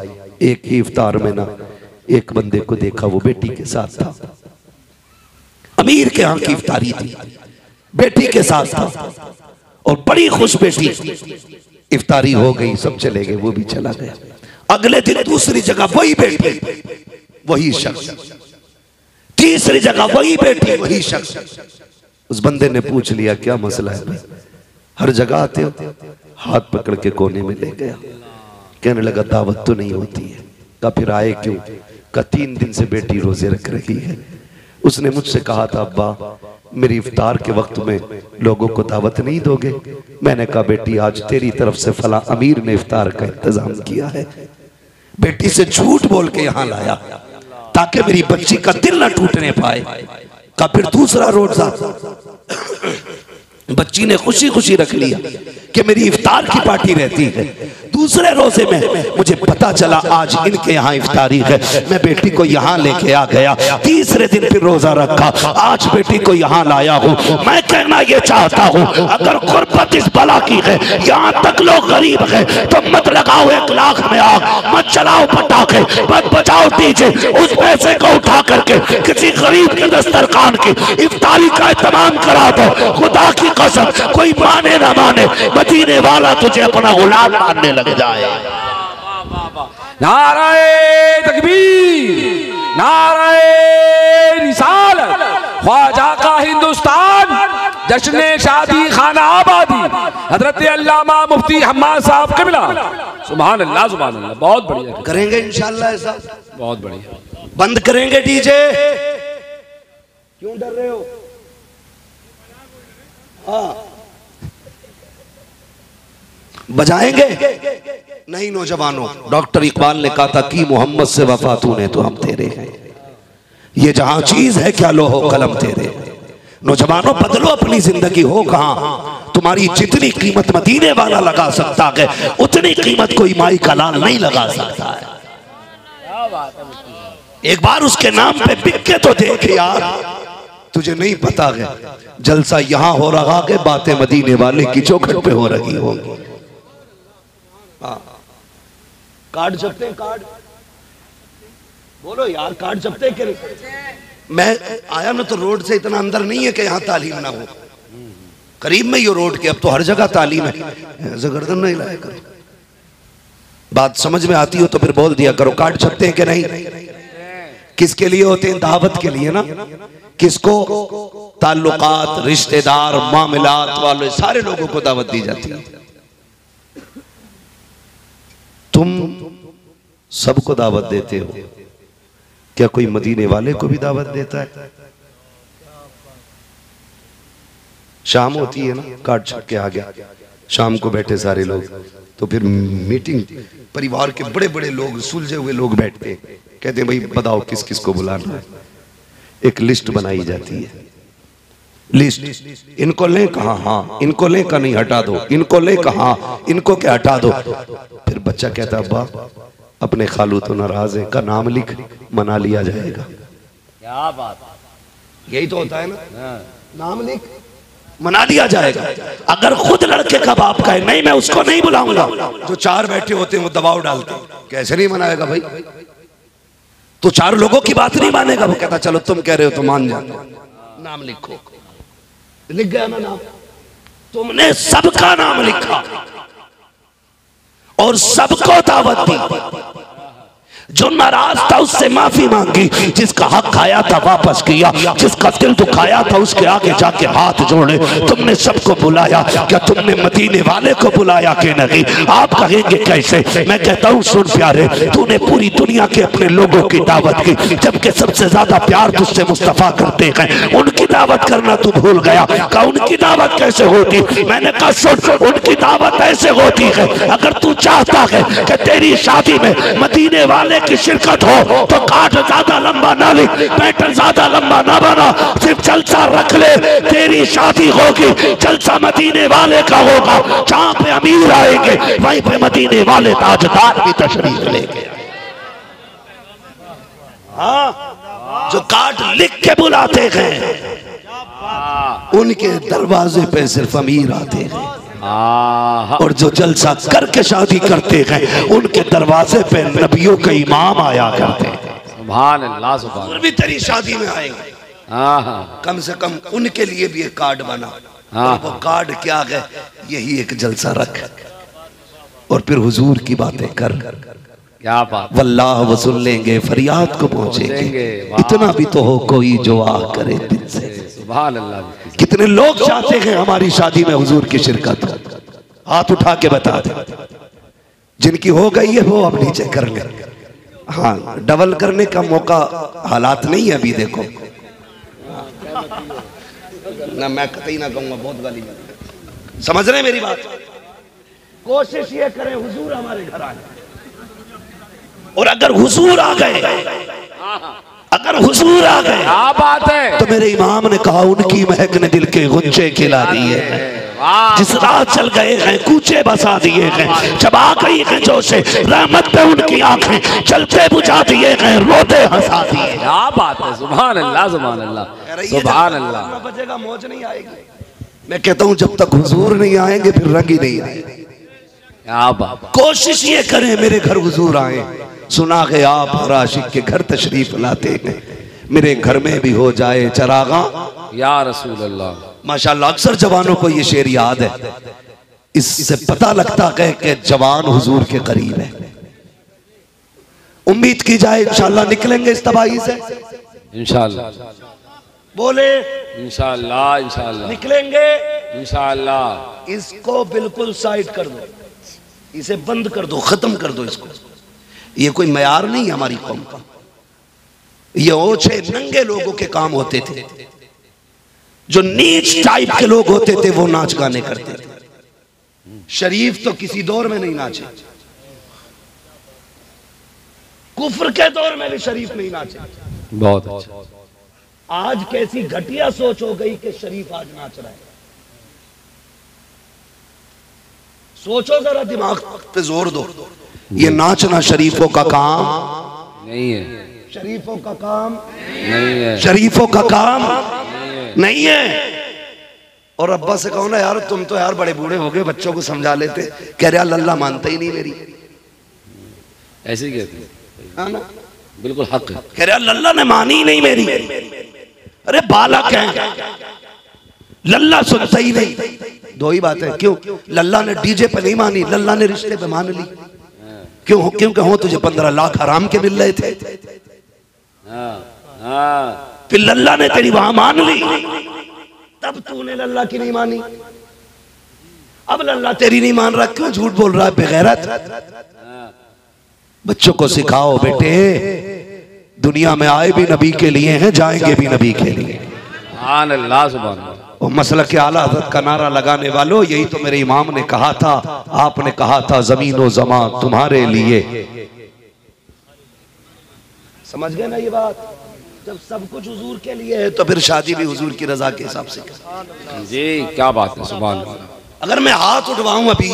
एक ही इफ्तार में ना एक बंदे को देखा, वो बेटी के साथ था, अमीर के यहाँ की इफ्तारी थी, बेटी के साथ था और बड़ी खुश बेटी। इफ्तारी हो गई, सब चले गए, वो भी चला गया। अगले दिन दूसरी जगह वही बेटी वही शख्स, तीसरी जगह वही बेटी वही शख्स। उस बंदे ने पूछ लिया क्या मसला है भाई, हर जगह आते हो? हाथ पकड़ के कोने में ले गया, कहने लगा दावत तो नहीं होती है। का फिर आए क्यों? का 3 दिन से बेटी रोजे रख रही है। उसने मुझसे कहा था अब्बा मेरी इफ्तार के वक्त में लोगों को दावत नहीं दोगे? मैंने कहा बेटी आज तेरी तरफ से फला अमीर ने इफ्तार का इंतजाम किया है। बेटी से झूठ बोल के यहाँ लाया ताकि मेरी बच्ची का दिल न टूटने पाए। का फिर दूसरा रोजा बच्ची ने खुशी खुशी रख लिया कि मेरी इफ्तार की पार्टी रहती है। दूसरे रोजे में मुझे पता चला आज इनके यहाँ इफ्तारी है, मैं बेटी को यहाँ लेके आ गया। तीसरे दिन फिर रोजा रखा, आज बेटी को यहाँ लाया हूँ। मैं कहना ये चाहता हूँ, अगर गुर्बत इस बला की है, यहाँ तक लोग गरीब है, तो मत लगाओ 1 लाख में आग, मत चलाओ पटाखे, मत बजाओ डीजे। उस पैसे को उठा करके किसी गरीब के दस्तरखान की इफ्तारी का इत्मीनान करा दो। खुदा की कसम, कोई माने ना माने, मदीने वाला तुझे अपना गुलाम मानने लग जाए। नाराए तकबीर, नाराए रिसालत, ख्वाजा का हिंदुस्तान, जश्न शादी खाना आबादी, हजरत अल्लामा मुफ्ती हम्माद साहब क़िबला। सुभान अल्लाह, सुभान अल्लाह। बहुत बढ़िया करेंगे इंशाअल्लाह ऐसा, बहुत बढ़िया। बंद करेंगे डीजे, क्यों डर रहे हो? हाँ बजाएंगे नहीं नौजवानों। डॉक्टर इकबाल ने कहा था कि मोहम्मद से वफा तूने तो हम तेरे हैं, ये जहां चीज है क्या लोहो कलम तेरे। नौजवानों बदलो अपनी जिंदगी, हो कहां। तुम्हारी जितनी कीमत मदीने वाला लगा सकता है, उतनी कीमत कोई माई का लाल नहीं लगा सकता है। एक बार उसके नाम पे बिक के तो देख यार। तुझे नहीं पता है जलसा यहां हो रहा है, बातें मदीने वाले की चौखट पे हो रही होंगी। कार्ड छपते हैं, कार्ड बोलो यार, कार्ड छपते हैं कि नहीं? मैं आया ना तो रोड से इतना अंदर नहीं है कि यहाँ तालीम ना हो, करीब में ये रोड के, अब तो हर जगह तालीम है। गर्दन नहीं लाया करो, बात समझ में आती हो तो फिर बोल दिया करो। कार्ड छपते हैं कि नहीं? किसके लिए होते हैं? दावत के लिए ना। किसको? ताल्लुकात, रिश्तेदार, मामलात वाले सारे लोगों को दावत दी जाती है। तुम सबको दावत देते हो, क्या कोई मदीने वाले को भी दावत देता है? शाम होती है ना, कार्ड छप के आ गया, शाम को बैठे सारे लोग, तो फिर मीटिंग, परिवार के बड़े बड़े लोग, सुलझे हुए लोग बैठते, कहते हैं भाई बताओ किस किस को बुलाना है। एक लिस्ट बनाई जाती है, लिस्ट, इनको ले कहा, हाँ इनको ले का नहीं हटा दो, इनको ले कहा, इनको क्या हटा दो। फिर बच्चा कहता अब्बा अपने खालू तो नाराज है, का नाम लिख, मना लिया जाएगा। क्या बात, यही तो होता है ना, नाम लिख मना लिया जाएगा। अगर खुद लड़के का बाप का है नहीं मैं उसको नहीं बुलाऊंगा, जो 4 बैठे होते हैं वो दबाव डालते हैं, कैसे नहीं मनाएगा भाई, तो 4 लोगों की बात नहीं मानेगा। वो कहता चलो तुम कह रहे हो तो मान जाता, नाम लिखो। लिख गया ना नाम, तुमने सबका नाम लिखा और सबको दावत दी। जो नाराज था उससे माफी मांगी, जिसका हक खाया था वापस किया, जिसका दिल दुखाया था उसके आगे जाके हाथ जोड़े। तुमने सबको बुलाया, क्या तुमने मदीने वाले को बुलाया कि नहीं? आप कहेंगे कैसे? मैं कहता हूँ सुन प्यारे, तूने पूरी दुनिया के अपने लोगों की दावत की, जबकि सबसे ज्यादा प्यार तुझसे मुस्तफा करते हैं, उनकी दावत करना तू भूल गया। का उनकी दावत कैसे होती? मैंने कहा सुन, उनकी दावत ऐसे होती है, अगर तू चाहता है कि तेरी शादी में मदीने वाले की शिरकत हो तो काट ज्यादा लंबा ना ले, पैटर्न ज्यादा लंबा ना बना, सिर्फ जलसा रख ले, तेरी शादी होगी, जलसा मदीने वाले का होगा। जहां पे अमीर आएंगे वहीं पे मदीने वाले ताजदार भी तशरीफ लेंगे। हाँ, जो कार्ड लिख के बुलाते हैं उनके दरवाजे पे सिर्फ अमीर आते हैं, और जो जलसा करके शादी करते हैं उनके दरवाजे पे नबियों के इमाम आया करते हैं। सुभान अल्लाह, सुभान अल्लाह। भी तेरी शादी में आएंगे, कम से कम उनके लिए भी एक कार्ड बना। और वो कार्ड क्या है? यही एक जलसा रख और फिर हुजूर की बातें कर। क्या बात, वल्लाह वसूल लेंगे, फरियाद को पहुंचेंगे। इतना भी तो हो कोई जो आ करे दिल से। सुभान अल्लाह। कितने लोग चाहते हैं हमारी शादी में हुजूर की शिरकत? हाथ उठा के बता दे। जिनकी हो गई है वो अब नीचे कर ले। हाँ, डबल करने का मौका हालात नहीं है अभी। देखो ना, मैं कतई ना कहूंगा, बहुत गाली समझ रहे मेरी बात। कोशिश ये करें हुजूर हमारे घर आए, और अगर हुजूर आ गए, अगर हुजूर आ गए, क्या बात है, तो मेरे इमाम ने कहा उनकी महक ने दिल के गुंजे खिला दिए। जिस राह चल गए हैं कूचे बसा दिए हैं, जब आ गई है जोशे रहमत पे उनकी आंखें चलते बुझा दिए हैं, रोते हंसा दिए। क्या बात है, सुभान अल्लाह सुभान अल्लाह सुभान अल्लाह। बजेगा मौज नहीं आएगी। मैं कहता हूँ जब तक हुजूर नहीं आएंगे फिर रंग ही नहीं आएगी। क्या बात। कोशिश ये करें मेरे घर हुजूर आए। सुना है आप हर आशिक के घर तशरीफ लाते हैं, मेरे घर में भी हो जाए चरागा या रसूल अल्लाह। माशाल्लाह अक्सर जवानों को ये शेर याद है, इससे पता लगता है कि जवान हुजूर के करीब है। उम्मीद की जाए इंशाल्लाह निकलेंगे इस तबाही से, इंशाल्लाह बोले इंशाल्लाह इंशाल्लाह निकलेंगे इंशाल्लाह। इसको बिल्कुल साइड कर दो, इसे बंद कर दो, खत्म कर दो इसको। ये कोई मयार नहीं है हमारी कौम का। ये ओछे नंगे लोगों के काम होते थे, जो नीच टाइप के लोग होते थे वो नाच गाने करते थे। शरीफ तो किसी दौर में नहीं नाचे, कुफ्र के दौर में भी शरीफ नहीं नाचे। बहुत अच्छा। आज कैसी घटिया सोच हो गई कि शरीफ आज नाच रहा है। सोचो जरा, दिमाग पे जोर दो। ये नाचना शरीफों का काम नहीं है, शरीफों का काम नहीं है, शरीफों का काम नहीं है। और अब्बा से कहो ना यार तुम तो यार बड़े बूढ़े हो गए, बच्चों को समझा लेते। कह रहा लल्ला मानता ही नहीं मेरी, ऐसे ही कहते हैं। हाँ ना, बिल्कुल हक है। कह रहा लल्ला ने मानी ही नहीं मेरी। अरे बालक है, लल्ला सुनता ही नहीं। दो ही बात है, क्यों लल्ला ने डीजे पे नहीं मानी, लल्ला ने रिश्ते पे मान ली। क्यों? क्योंकि हो तुझे 15 लाख हराम के मिल रहे थे। फिर लल्ला ने तेरी वहां मान ली, तब तूने लल्ला की नहीं मानी। अब लल्ला तेरी नहीं मान रहा, क्यों झूठ बोल रहा है बेगैरत। बच्चों को सिखाओ बेटे, दुनिया में आए भी नबी के लिए हैं, जाएंगे भी नबी के लिए। सुभान अल्लाह सुभान अल्लाह। और मसलक के आला हज़रत का नारा लगाने वालों, यही तो मेरे इमाम ने कहा था। आपने कहा था ज़मीन व ज़मान तुम्हारे लिए। समझ गए ना ये बात? जब सब कुछ हुजूर के लिए है तो फिर शादी भी हुजूर की रजा के हिसाब से। जी क्या बात है, सुभान अल्लाह। अगर मैं हाथ उठवाऊं अभी,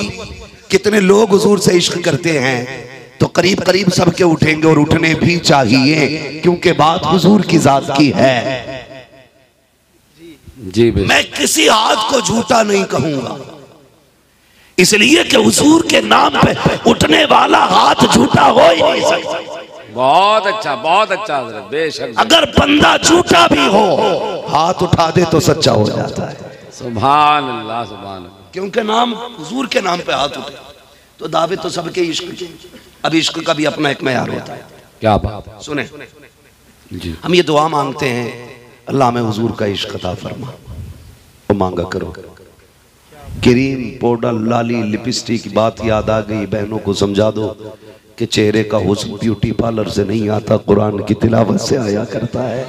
कितने लोग हुजूर से इश्क करते हैं, तो करीब करीब सबके उठेंगे और उठने भी चाहिए, क्योंकि बात हुजूर की जात की है। जी मैं किसी हाथ को झूठा नहीं कहूंगा, इसलिए कि हुजूर के नाम पे उठने वाला हाथ झूठा हो ही नहीं सकता। बहुत अच्छा हज़रत, बेशक। अगर बंदा झूठा भी हो, हाथ उठा दे तो सच्चा हो जाता है। सुभान अल्लाह सुभान अल्लाह। क्योंकि नाम हुजूर के नाम पे हाथ उठे तो दावे तो सबके इश्क के। अब इश्क का भी अपना एक मयार होता है। क्या बात है। सुने जी, हम ये दुआ मांगते हैं, अल्लाह में हुजूर का इश्क अता फरमा। तो मांगा करो। क्रीम पाउडर लाली लिपस्टिक की बात याद आ गई, बहनों को समझा दो कि चेहरे का हुस्न ब्यूटी पार्लर से नहीं आता, कुरान की तिलावत से आया करता है।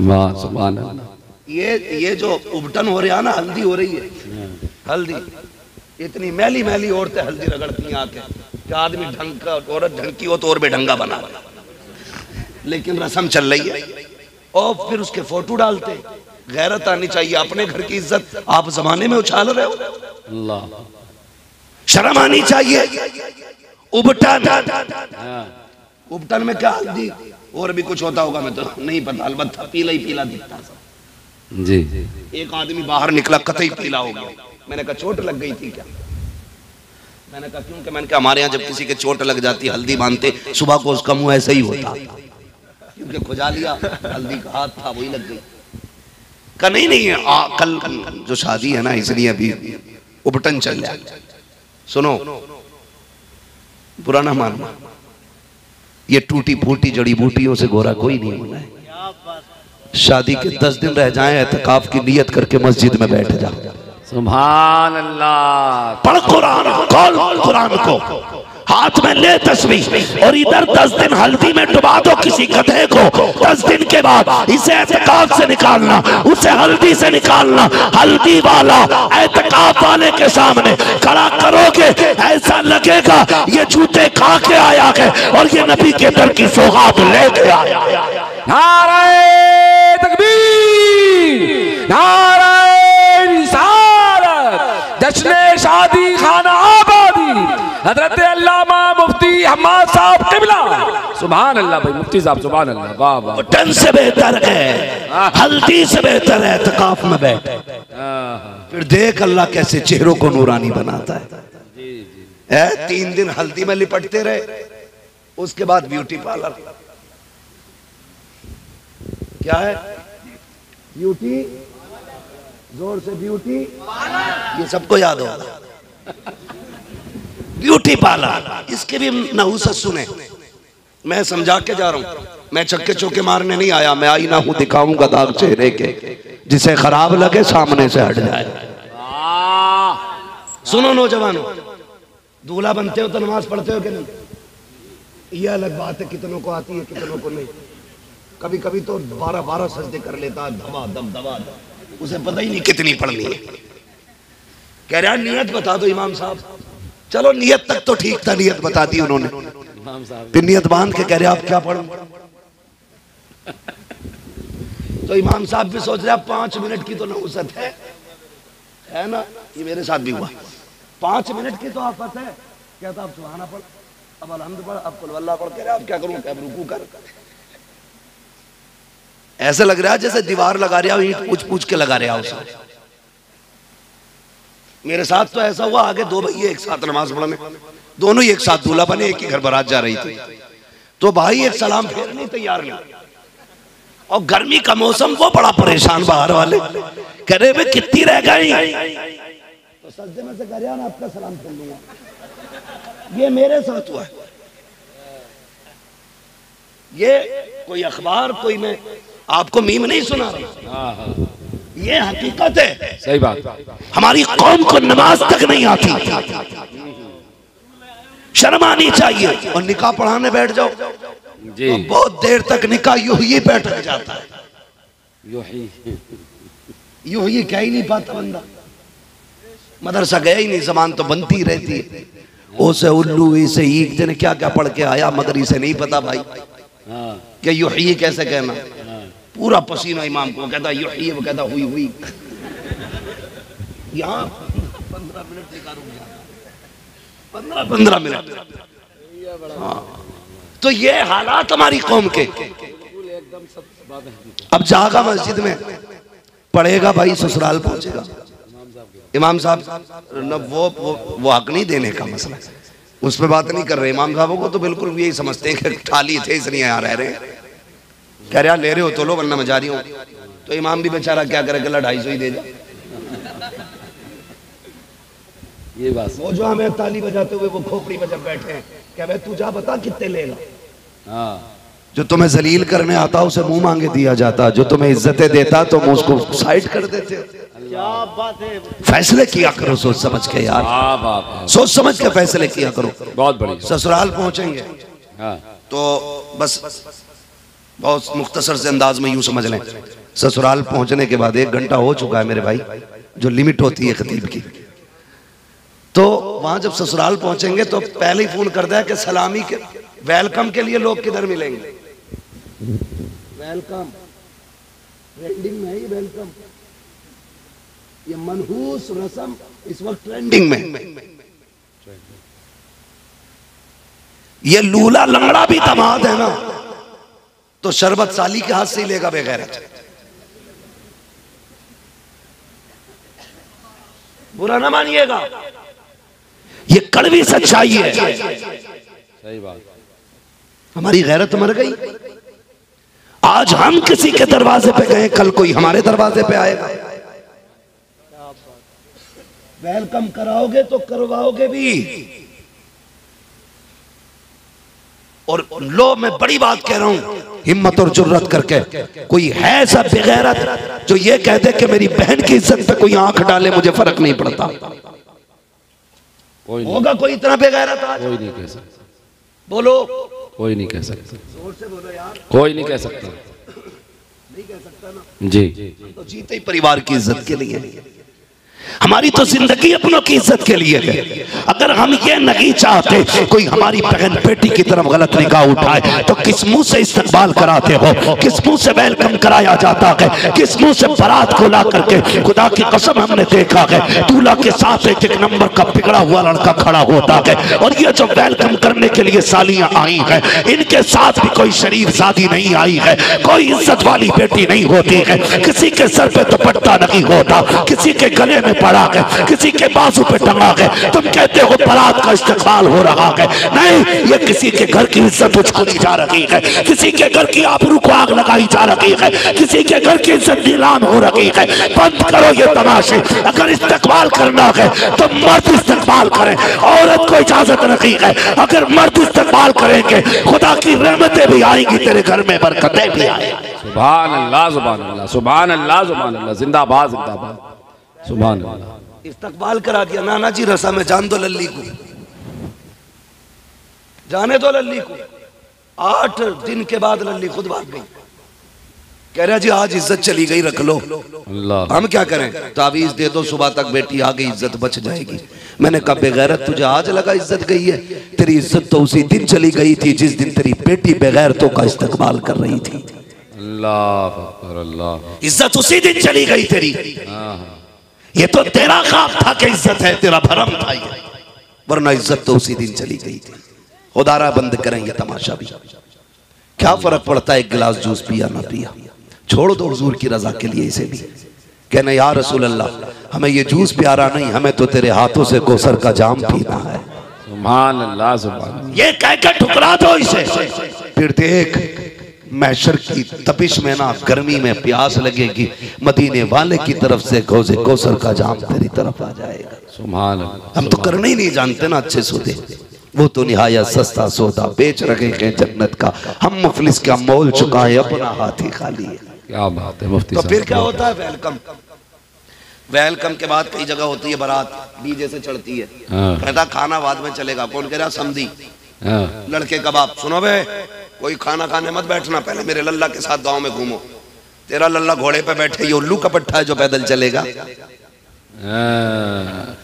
वाह सुभान अल्लाह। ये जो उबटन हो रहा है ना, हल्दी हो रही है, हल्दी। इतनी मैली मैली औरतें हल्दी रगड़ती हैं आके कि आदमी ढंग का, औरत ढंग की हो तो और बेढंगा बना। लेकिन रस्म चल रही है और फिर उसके फोटो डालते। गैरत आनी चाहिए, अपने घर की इज्जत आप जमाने में उछाल रहे हो। अल्लाह, शर्म आनी चाहिए। उबटन, उबटन में क्या हल्दी और भी कुछ होता होगा, मैं तो नहीं पता, अलबत्ता पीला ही पीला दिखता जी। एक आदमी बाहर निकला कतई पीला हो गया। मैंने कहा चोट लग गई थी क्या? मैंने कहा क्यों? मैंने कहा हमारे यहाँ जब किसी के चोट लग जाती हल्दी बांधते, सुबह को उसका मुंह ऐसे ही होता, क्योंकि खुजा लिया, हल्दी का हाथ था वही लग गई। का नहीं कल जो शादी है ना, इसलिए अभी उबटन चल जाए। सुनो, पुराना मानना, ये टूटी फूटी जड़ी बूटियों से गोरा कोई नहीं होना है। शादी के 10 दिन रह जाएं, एतकाफ की नियत करके मस्जिद में बैठ जा। सुभान अल्लाह। पढ़ कुरान, खोल कुरान को, हाथ में ले तस्बीह और इधर 10 दिन हल्दी में डुबा दो किसी गधे को। 10 दिन के बाद इसे एतकाफ से निकालना, उसे हल्दी से निकालना। हल्दी वाला एतकाफ वाले के सामने खड़ा करोगे, ऐसा लगेगा ये जूते खा के आया है और ये नबी के दर की सौगात लेके आया। नारे तकबीर, नारे रिसालत। जश्न शादी खाना आबादी हजरत अल्लामा मुफ्ती हम्माद साहब किबला। सुभान अल्लाह भाई मुफ्ती साहब, सुभान अल्लाह, वाह वाह। टन से बेहतर है, हल्दी से बेहतर है इत्काफ में बैठ। फिर देख अल्लाह कैसे चेहरों को नूरानी बनाता है। 3 दिन हल्दी में लिपटते रहे, उसके बाद ब्यूटी पार्लर। क्या है ब्यूटी? जोर से ब्यूटी, ये सबको याद होगा। ब्यूटी पार्लर, इसके भी नहुसत सुने। मैं समझा के जा रहा हूं, मैं चक्के चौके मारने नहीं आया। मैं आईना हूं, दिखाऊंगा दाग चेहरे के, जिसे खराब लगे सामने से हट जाए। सुनो नौजवानों, दूल्हा बनते हो तो नमाज पढ़ते हो कि नहीं? यह अलग बात है, कितनों को आती है कितनों को नहीं। कभी कभी तो 12 सजदे कर लेता, दबा दम, उसे पता ही नहीं कितनी पढ़नी है। कह रहा नियत बता दो इमाम साहब। चलो नियत तक तो ठीक था, नियत बता दी उन्होंने। फिर नियत बांध के कह रहे आप क्या पढ़ो? तो इमाम साहब भी सोच रहे 5 मिनट की तो नहुसत है ना। ये मेरे साथ भी हुआ, 5 मिनट की तो आफत है। कहता अब सुभाना पढ़, अब अलहम्द पढ़, अब कुल वल्लाह पढ़। कह रहे अब क्या करूं? अब रुकू कर। ऐसा लग रहा है जैसे दीवार लगा रहा हो, ईंट पूछ के लगा रहा हो उसे। मेरे साथ तो ऐसा हुआ, आगे 2 भैया एक साथ नमाज पढ़ने, दोनों ही एक साथ दूल्हा बने, एक ही घर बारात जा रही थी। तो भाई एक सलाम फेरने तैयार नहीं, और गर्मी का मौसम, वो बड़ा परेशान बाहर वाले। कह रहे वे कितनी रह गई? तो सजदे में से कह रहा ना आपका सलाम फेर लूंगा। ये मेरे साथ हुआ है। ये कोई अखबार, कोई मैं आपको मीम नहीं सुना रहा, ये हकीकत है। सही बात। हमारी कौम को नमाज तक नहीं आती, शर्म आनी चाहिए। और निकाह पढ़ाने बैठ जाओ जी, तो बहुत देर तक निकाह यूं ही बैठ जाता है, यूं ही कह ही नहीं पाता बंदा। मदरसा गया ही नहीं, जबान तो बनती रहती है। ओसे उल्लू इसे ईक जने क्या क्या पढ़ के आया, मगर इसे नहीं पता भाई कि यूही कैसे कहना। पूरा पसीना इमाम को कहता यूही, वो कहता हुई हुई। यहाँ 15 मिनट निकालूंगा, 15 मिनट। हाँ, तो ये हालात हमारी कौम के। अब जागा मस्जिद में पढ़ेगा भाई, ससुराल पहुंचेगा। इमाम साहब न वो हक नहीं देने का मसला, उस पर बात नहीं कर रहे। इमाम साहबों को तो बिल्कुल यही समझते हैं कि ठाली थे इसलिए यहाँ रह रहे हैं। कह रहे ले रहे हो तो लो, वरना मैं जा रही हूँ। तो इमाम भी बेचारा क्या करे, गला 250 ही दे जा। ये बात, वो जो हमें ताली बजाते हुए वो खोपड़ी में जब बैठे हैं, क्या भाई तू जा बता कितने लेगा। जो तुम्हें जलील करने आता उसे मुंह मांगे दिया जाता, जो तुम्हें इज्जतें देता तो मुझ उसको साइड कर देते। क्या बात है। फैसले किया करो सोच समझ के यार, सोच समझ के फैसले किया करो। बहुत बढ़िया। ससुराल पहुंचेंगे तो बस बहुत मुख्तसर से अंदाज में यूं समझ लें, ससुराल पहुंचने के बाद 1 घंटा हो चुका है मेरे भाई, जो लिमिट होती है खतीब की। तो वहां जब ससुराल पहुंचेंगे तो पहले ही फोन करता है कि सलामी के वेलकम के लिए लोग किधर मिलेंगे। वेलकम ट्रेंडिंग में है, ये वेलकम, ये मनहूस रस्म इस वक्त ट्रेंडिंग में। ये लूला लंगड़ा भी दामाद है ना, तो शरबत साली के हाथ से ही लेगा बेगैरत। बुरा ना मानिएगा, ये कड़वी सच्चाई है। सही बात। हमारी गैरत मर गई। आज हम किसी के दरवाजे पे गए, कल कोई हमारे दरवाजे पे आएगा। वेलकम कराओगे तो करवाओगे भी। और लो, मैं बड़ी बात कह रहा हूं, हिम्मत और जुर्रत करके कोई है ऐसा बेगैरत जो ये कह दे कि मेरी बहन की इज्जत पे कोई आंख डाले मुझे फर्क नहीं पड़ता? होगा कोई इतना बेगैरत आज? कोई नहीं कह सकता। बोलो, कोई नहीं कह सकता। जोर से बोलो यार। कोई नहीं कह सकता। नहीं कह सकता ना जी। तो जीते ही परिवार की इज्जत के लिए। हमारी तो जिंदगी अपनों की इज्जत के लिए है। अगर हम ये नहीं चाहते कोई हमारी बहन बेटी की तरफ गलत निगाह उठाए तो किस मुंह से इस्तकबाल कराते हो, किस मुंह से वेलकम कराया जाता है, किस मुंह से बारात को ला करके। खुदा की कसम हमने देखा है दूल्हा के साथ एक नंबर का बिगड़ा हुआ लड़का खड़ा होता है, और ये जो वेलकम करने के लिए सालियां आई है इनके साथ भी कोई शरीफ शादी नहीं आई है, कोई इज्जत वाली बेटी नहीं होती है, किसी के सर पे दुपट्टा नहीं होता, किसी के गले में पड़ा है, किसी के बाजू पे टंगा है। तुम कहते हो बारात का इस्तकबाल हो रहा है, नहीं, ये किसी के घर की इज्जत उछाली जा रही है, किसी के घर की आबरू को आग लगाई जा रही है, किसी के घर की इज्जत नीलाम हो रही है। बंद करो ये तमाशे। अगर इस्तकबाल करना है तो मर्द इस्तकबाल करें, औरत को इजाजत नहीं है। अगर मर्द इस्तकबाल करेंगे खुदा की रहमतें भी आएंगी, तेरे घर में बरकतें भी आएंगी। सुभान अल्लाह, सुभान अल्लाह, सुभान अल्लाह, सुभान अल्लाह, जिंदाबाद जिंदाबाद, सुभान अल्लाह। इस्तकबाल करा दिया नाना जी रसा में, जान दो लल्ली को, जाने दो लल्ली को। 8 दिन के बाद लल्ली खुद भाग गई, कह रहा जी आज इज्जत चली गई, रख लो। अल्लाह, हम क्या करें, तावीज दे दो, सुबह तक बेटी आ गई, इज्जत बच जाएगी। मैंने कहा बेगैरत, तुझे आज लगा इज्जत गई है? तेरी इज्जत तो उसी दिन चली गई थी जिस दिन तेरी बेटी बेगैरतों का इस्तकबाल कर रही थी। अल्लाह अल्लाह, इज्जत उसी दिन चली गई तेरी। ये तो तेरा ख्वाब था कि इज्जत है, तेरा भरम था ये, वरना इज्जत तो उसी दिन चली गई थी। खुदारा बंद करेंगे तमाशा भी, क्या फर्क पड़ता है एक गिलास जूस पिया ना पिया, छोड़ दो हुजूर की रजा के लिए इसे भी। कहना या रसूल अल्लाह हमें ये जूस प्यारा नहीं, हमें तो तेरे हाथों से कौसर का जाम पीना है। सुभान अल्लाह, सुभान, ये कहकर ठुकरा दो इसे। फिर देख महशर की तपिश में ना, गर्मी में प्यास लगेगी, मदीने वाले की तरफ से गौज़े कौसर का जाम तेरी तरफ आ जाएगा। सुभान अल्लाह। हम तो करने ही नहीं जानते ना अच्छे सौदे, वो तो निहायत सस्ता सौदा बेच रहे हैं जन्नत का, हम मुफलिस का मोल चुकाए, अपना हाथ ही खाली है। क्या बात है मुफ्ती तो साहब। फिर क्या होता है, वेलकम, वेलकम के बाद कई जगह होती है बारात डीजे से चढ़ती है, कहता खाना बाद में चलेगा। कौन कह रहा, समझी लड़के का बाप, सुनो बे कोई खाना खाने मत बैठना, पहले मेरे लल्ला के साथ गांव में घूमो। तेरा लल्ला घोड़े पे बैठे, ये उल्लू का पट्टा है जो पैदल चलेगा।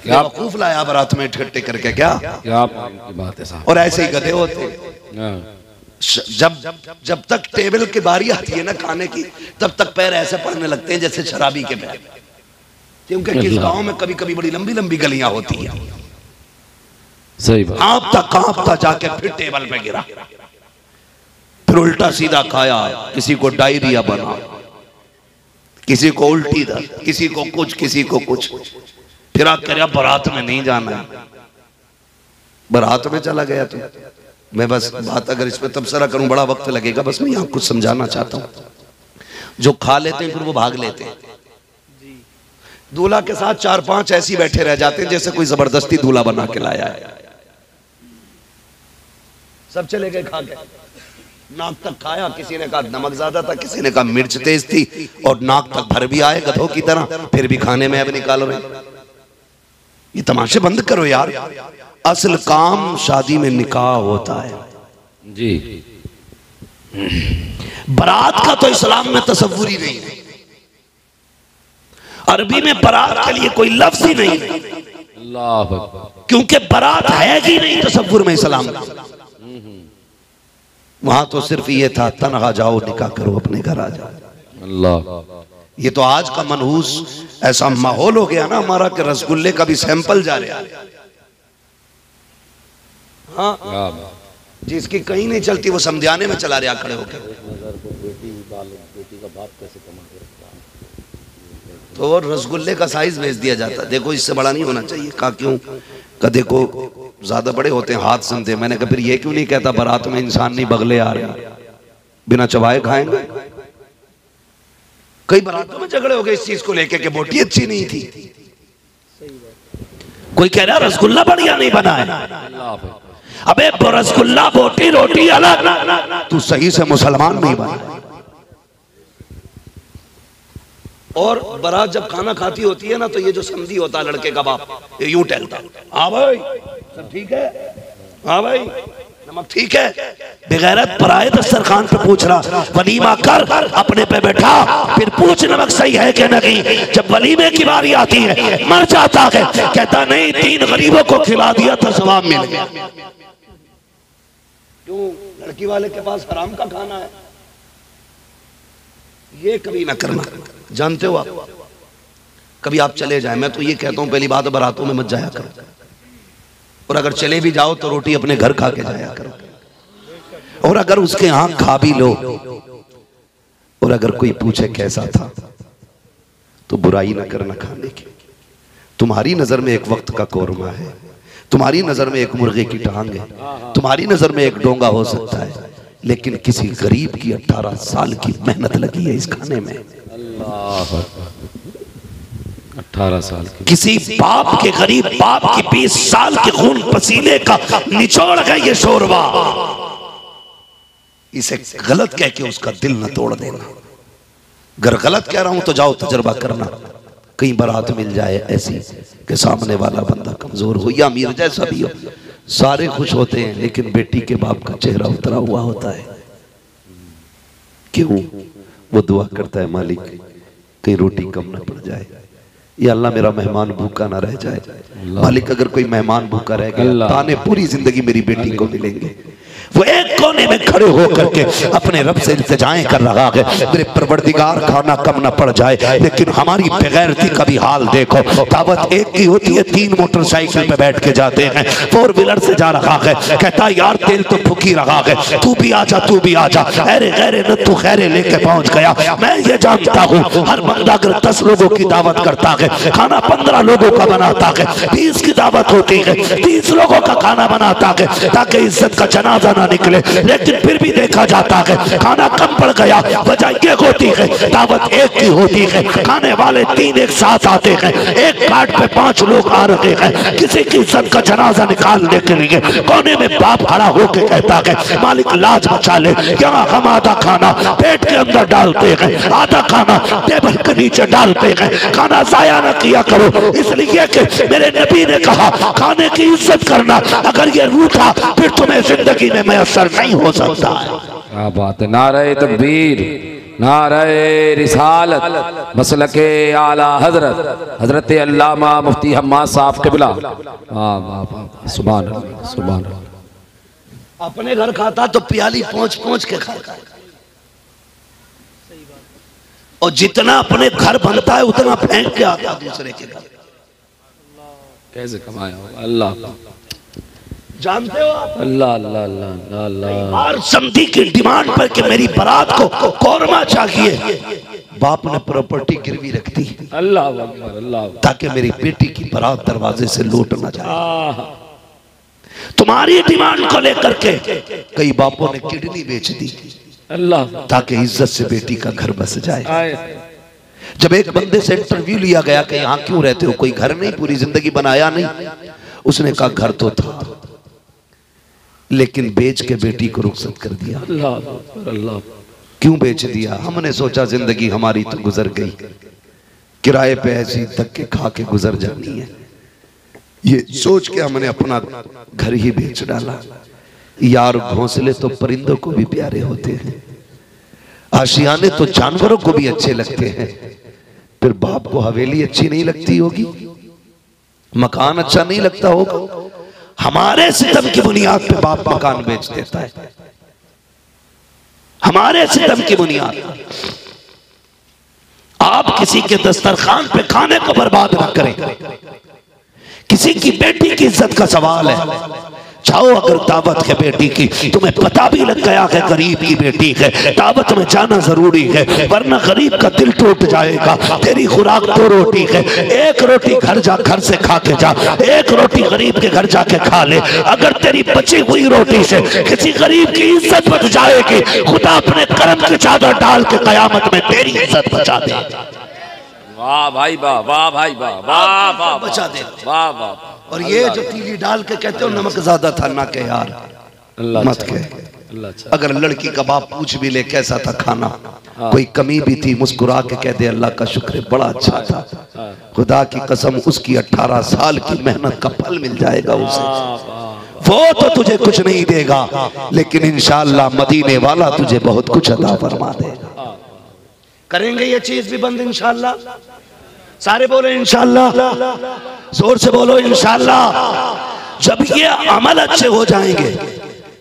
क्या वकूफ लाया बारात में इकट्ठे करके, क्या क्या बात है साहब। और ऐसे ही गधे होते, जब तक टेबल की बारी आती है ना खाने की, तब तक पैर ऐसे पड़ने लगते हैं जैसे शराबी के पैर, क्योंकि किस गांव में कभी कभी बड़ी लंबी लंबी गलियां होती है। सही बात। कांपता जाके फिर टेबल पे गिरा, फिर उल्टा सीधा खाया, किसी को डायरिया बना, किसी को उल्टी दर्द, किसी को कुछ, किसी को कुछ। फिर आप कह रहे बारात में नहीं जाना है, बारात में चला गया तो मैं बस बात अगर इस पे तबसरा करूं बड़ा वक्त लगेगा, बस मैं यहाँ कुछ समझाना चाहता हूँ। जो खा लेते हैं फिर वो भाग लेते हैं, दूल्हा के साथ 4-5 ऐसी बैठे रह जाते हैं जैसे कोई जबरदस्ती दूल्हा बना के लाया है। सब चले गए खा के, नाक तक खाया, किसी ने कहा नमक ज्यादा था, किसी ने कहा मिर्च तेज थी, और नाक तक भर भी आए गधों की तरह, फिर भी खाने में अब निकाल रहे। ये तमाशे बंद करो यार, असल काम शादी में निकाह होता है जी। बारात का तो इस्लाम में तसव्वुर ही नहीं है, अरबी में बारात के लिए कोई लफ्ज ही नहीं, अल्लाह अकबर, क्योंकि बारात है ही नहीं तसव्वुर में इस्लाम में। वहां तो सिर्फ ये था तनहा जाओ निकाह करो अपने घर आ जाओ। अल्लाह, ये तो आज का मनहूस ऐसा माहौल हो गया ना हमारा कि रसगुल्ले का भी सैंपल जा रहा है। हाँ, जिसकी कहीं नहीं चलती वो समझाने में चला रहा खड़े होकर, तो रसगुल्ले का साइज भेज दिया जाता, देखो इससे बड़ा नहीं होना चाहिए। कहा क्यों? का देखो ज्यादा बड़े होते हैं, हाथ समझे। मैंने कहा फिर ये क्यों नहीं कहता बारात में इंसान नहीं बगले आ रहे, बिना चबाए खाएंगे। कई बारातों में झगड़े हो गए इस चीज को लेके कि बोटी अच्छी नहीं थी, कोई कह रहा रसगुल्ला बढ़िया नहीं बना है। अबे रसगुल्ला बोटी रोटी अलग, तू सही से मुसलमान नहीं बना। और बारात जब खाना खाती होती है ना, तो ये जो समधी होता है लड़के का बाप, ये यूं टहलता, हाँ भाई सब ठीक है, हाँ भाई नमक ठीक है, बेगैरत पराए दस्तरखान पे पूछ रहा, वलीमा कर अपने पे बैठा, फिर पूछ नमक सही है कि नहीं। जब वलीमे की बारी आती है मर जाता है, कहता नहीं 3 गरीबों को खिला दिया तो सवाब मिल गया। क्यों? लड़की वाले के पास हराम का खाना है। ये कभी ना करना, जानते हो आप, कभी आप चले जाए, मैं तो ये कहता हूं पहली बात बारातों में मत जाया करो, और अगर चले भी जाओ तो रोटी अपने घर खा के जाया करो, और अगर उसके यहां खा भी लो, और अगर कोई पूछे कैसा था तो बुराई ना करना खाने की। तुम्हारी नजर में एक वक्त का कौरमा है, तुम्हारी नजर में एक मुर्गे की टांग है, तुम्हारी नजर में एक डोंगा हो सकता है, लेकिन किसी गरीब की 18 साल की मेहनत लगी है इस खाने में। 18 साल की, किसी बाप के, गरीब बाप की 20 साल के खून पसीने का निचोड़ है ये शोरबा। इसे गलत कह के उसका दिल न तोड़ देना। अगर गलत कह रहा हूं तो जाओ तजर्बा करना, कहीं बारात मिल जाए ऐसी कि सामने वाला बंदा कमजोर हो या अमीर जैसा भी हो, सारे खुश होते हैं लेकिन बेटी के बाप का चेहरा उतरा हुआ होता है। क्यों? वो दुआ करता है, मालिक कहीं रोटी कम ना पड़ जाए, या अल्लाह मेरा मेहमान भूखा ना रह जाए। मालिक अगर कोई मेहमान भूखा रह गया, ताने पूरी जिंदगी मेरी बेटी को मिलेंगे। वो एक कोने में खड़े होकर के अपने रब से इल्तिजाएं कर रहा है, मेरे परवरदिगार खाना कम ना पड़ जाए। लेकिन हमारी बेगैरती का भी हाल देखो, दावत एक की होती है, 3 मोटरसाइकिल पे बैठ के जाते हैं, 4 व्हीलर से जा रहा है, कहता यार तेल तो फूकी रहा है, तू भी आजा, तू भी आजा। अरे गैरे न तू खैरे लेके पहुंच गया। मैं ये जानता हूँ हर बंदा अगर 10 लोगों की दावत करता है, खाना 15 लोगों का बनाता है, 20 की दावत होती है, 30 लोगों का खाना बनाता है ताकि इज्जत का जनाजा ना निकले। लेकिन फिर भी देखा जाता है खाना कम पड़ गया, वजह ये होती है दावत एक की होती है, खाने वाले 3 एक साथ आते हैं, एक कार्ड पे 5 लोग आ रहे हैं, किसी की इज्जत का जनाजा निकालने के लिए कोने में बाप खड़ा होकर कहता है मालिक लाज बचा ले। यहाँ हम आधा खाना पेट के अंदर डालते हैं, आधा खाना टेबल के नीचे डालते हैं, खाना जाया न किया करो, इसलिए कि मेरे नबी ने कहा खाने की इज्जत करना, अगर ये रूठा फिर तुम्हें जिंदगी में मैसर नहीं हो सकता है। क्या बात है। नारे तकबीर, नारे रिसालत, मसलके आला हजरत हजरत अल्लामा मुफ्ती हम्माद साहब क़िबला। वाह वाह वाह, सुभान अल्लाह, सुभान अल्लाह। अपने घर खाता तो प्याली पहुंच पहुंच के खाता है, और जितना अपने घर बनता है उतना फेंक के आता दूसरे के घर। कैसे कमाया होगा अल्लाह, जानते हो आप? अल्लाह अल्लाह अल्लाह अल्लाह। और समधी की डिमांड पर कि मेरी बारात को कौरमा चाहिए, बाप ने प्रॉपर्टी गिरवी रख दी, अल्लाह अकबर, अल्लाह, ताकि मेरी बेटी की बारात दरवाजे से लौट ना जाए। तुम्हारी डिमांड को लेकर के कई बापों ने किडनी बेच दी, अल्लाह, ताकि इज्जत से बेटी का घर बस जाए। जब एक बंदे से इंटरव्यू लिया गया कि यहाँ क्यों रहते हो, कोई घर नहीं, पूरी जिंदगी बनाया नहीं, उसने कहा घर तो था लेकिन बेच के बेटी को रुखसत कर दिया। अल्लाह अल्लाह। क्यों बेच दिया? हमने सोचा जिंदगी हमारी तो गुजर गई, किराए पे ऐसी धक्के खा के गुजर जानी है, ये सोच के हमने अपना घर ही बेच डाला। यार घोंसले तो परिंदों को भी प्यारे होते हैं, आशियाने तो जानवरों को भी अच्छे लगते हैं, फिर बाप को हवेली अच्छी नहीं लगती होगी, मकान अच्छा नहीं लगता होगा, हमारे सितम की बुनियाद पे बाप मकान बेच देता है, हमारे सितम की बुनियाद। आप किसी के दस्तरखान पे खाने को बर्बाद ना करें, किसी की बेटी की इज्जत का सवाल है। जाओ अगर दावत है बेटी की, तुम्हें पता भी लग गया है गरीब की बेटी है, दावत में जाना जरूरी है, वरना गरीब का दिल टूट जाएगा। तेरी खुराक 2 रोटी है, 1 रोटी घर से खा के जा, 1 रोटी गरीब के घर जाके खा ले। अगर तेरी बची हुई रोटी से किसी गरीब की इज्जत बच जाएगी, खुदा अपने करम की चादर डाल के कयामत में तेरी इज्जत बचा दे। वाह भाई वाह, वाह भाई वाह, वाह वाह, बचा दे, वाह वाह। और ये जो तीली डाल के कहते हो नमक ज्यादा था ना, के यार मत के। अगर लड़की का बाप पूछ भी ले कैसा था खाना, कोई कमी भी थी, मुस्कुरा के कह दे अल्लाह का शुक्र है बड़ा अच्छा था, खुदा की कसम उसकी 18 साल की मेहनत का फल मिल जाएगा उसे। वो तो तुझे कुछ नहीं देगा, लेकिन इंशाअल्लाह मदीने वाला तुझे बहुत कुछ अता फरमा देगा। करेंगे ये चीज भी बंद इंशाअल्लाह? सारे बोले इंशाअल्लाह, जोर से बोलो इंशाअल्लाह। जब ये अमल अच्छे हो जाएंगे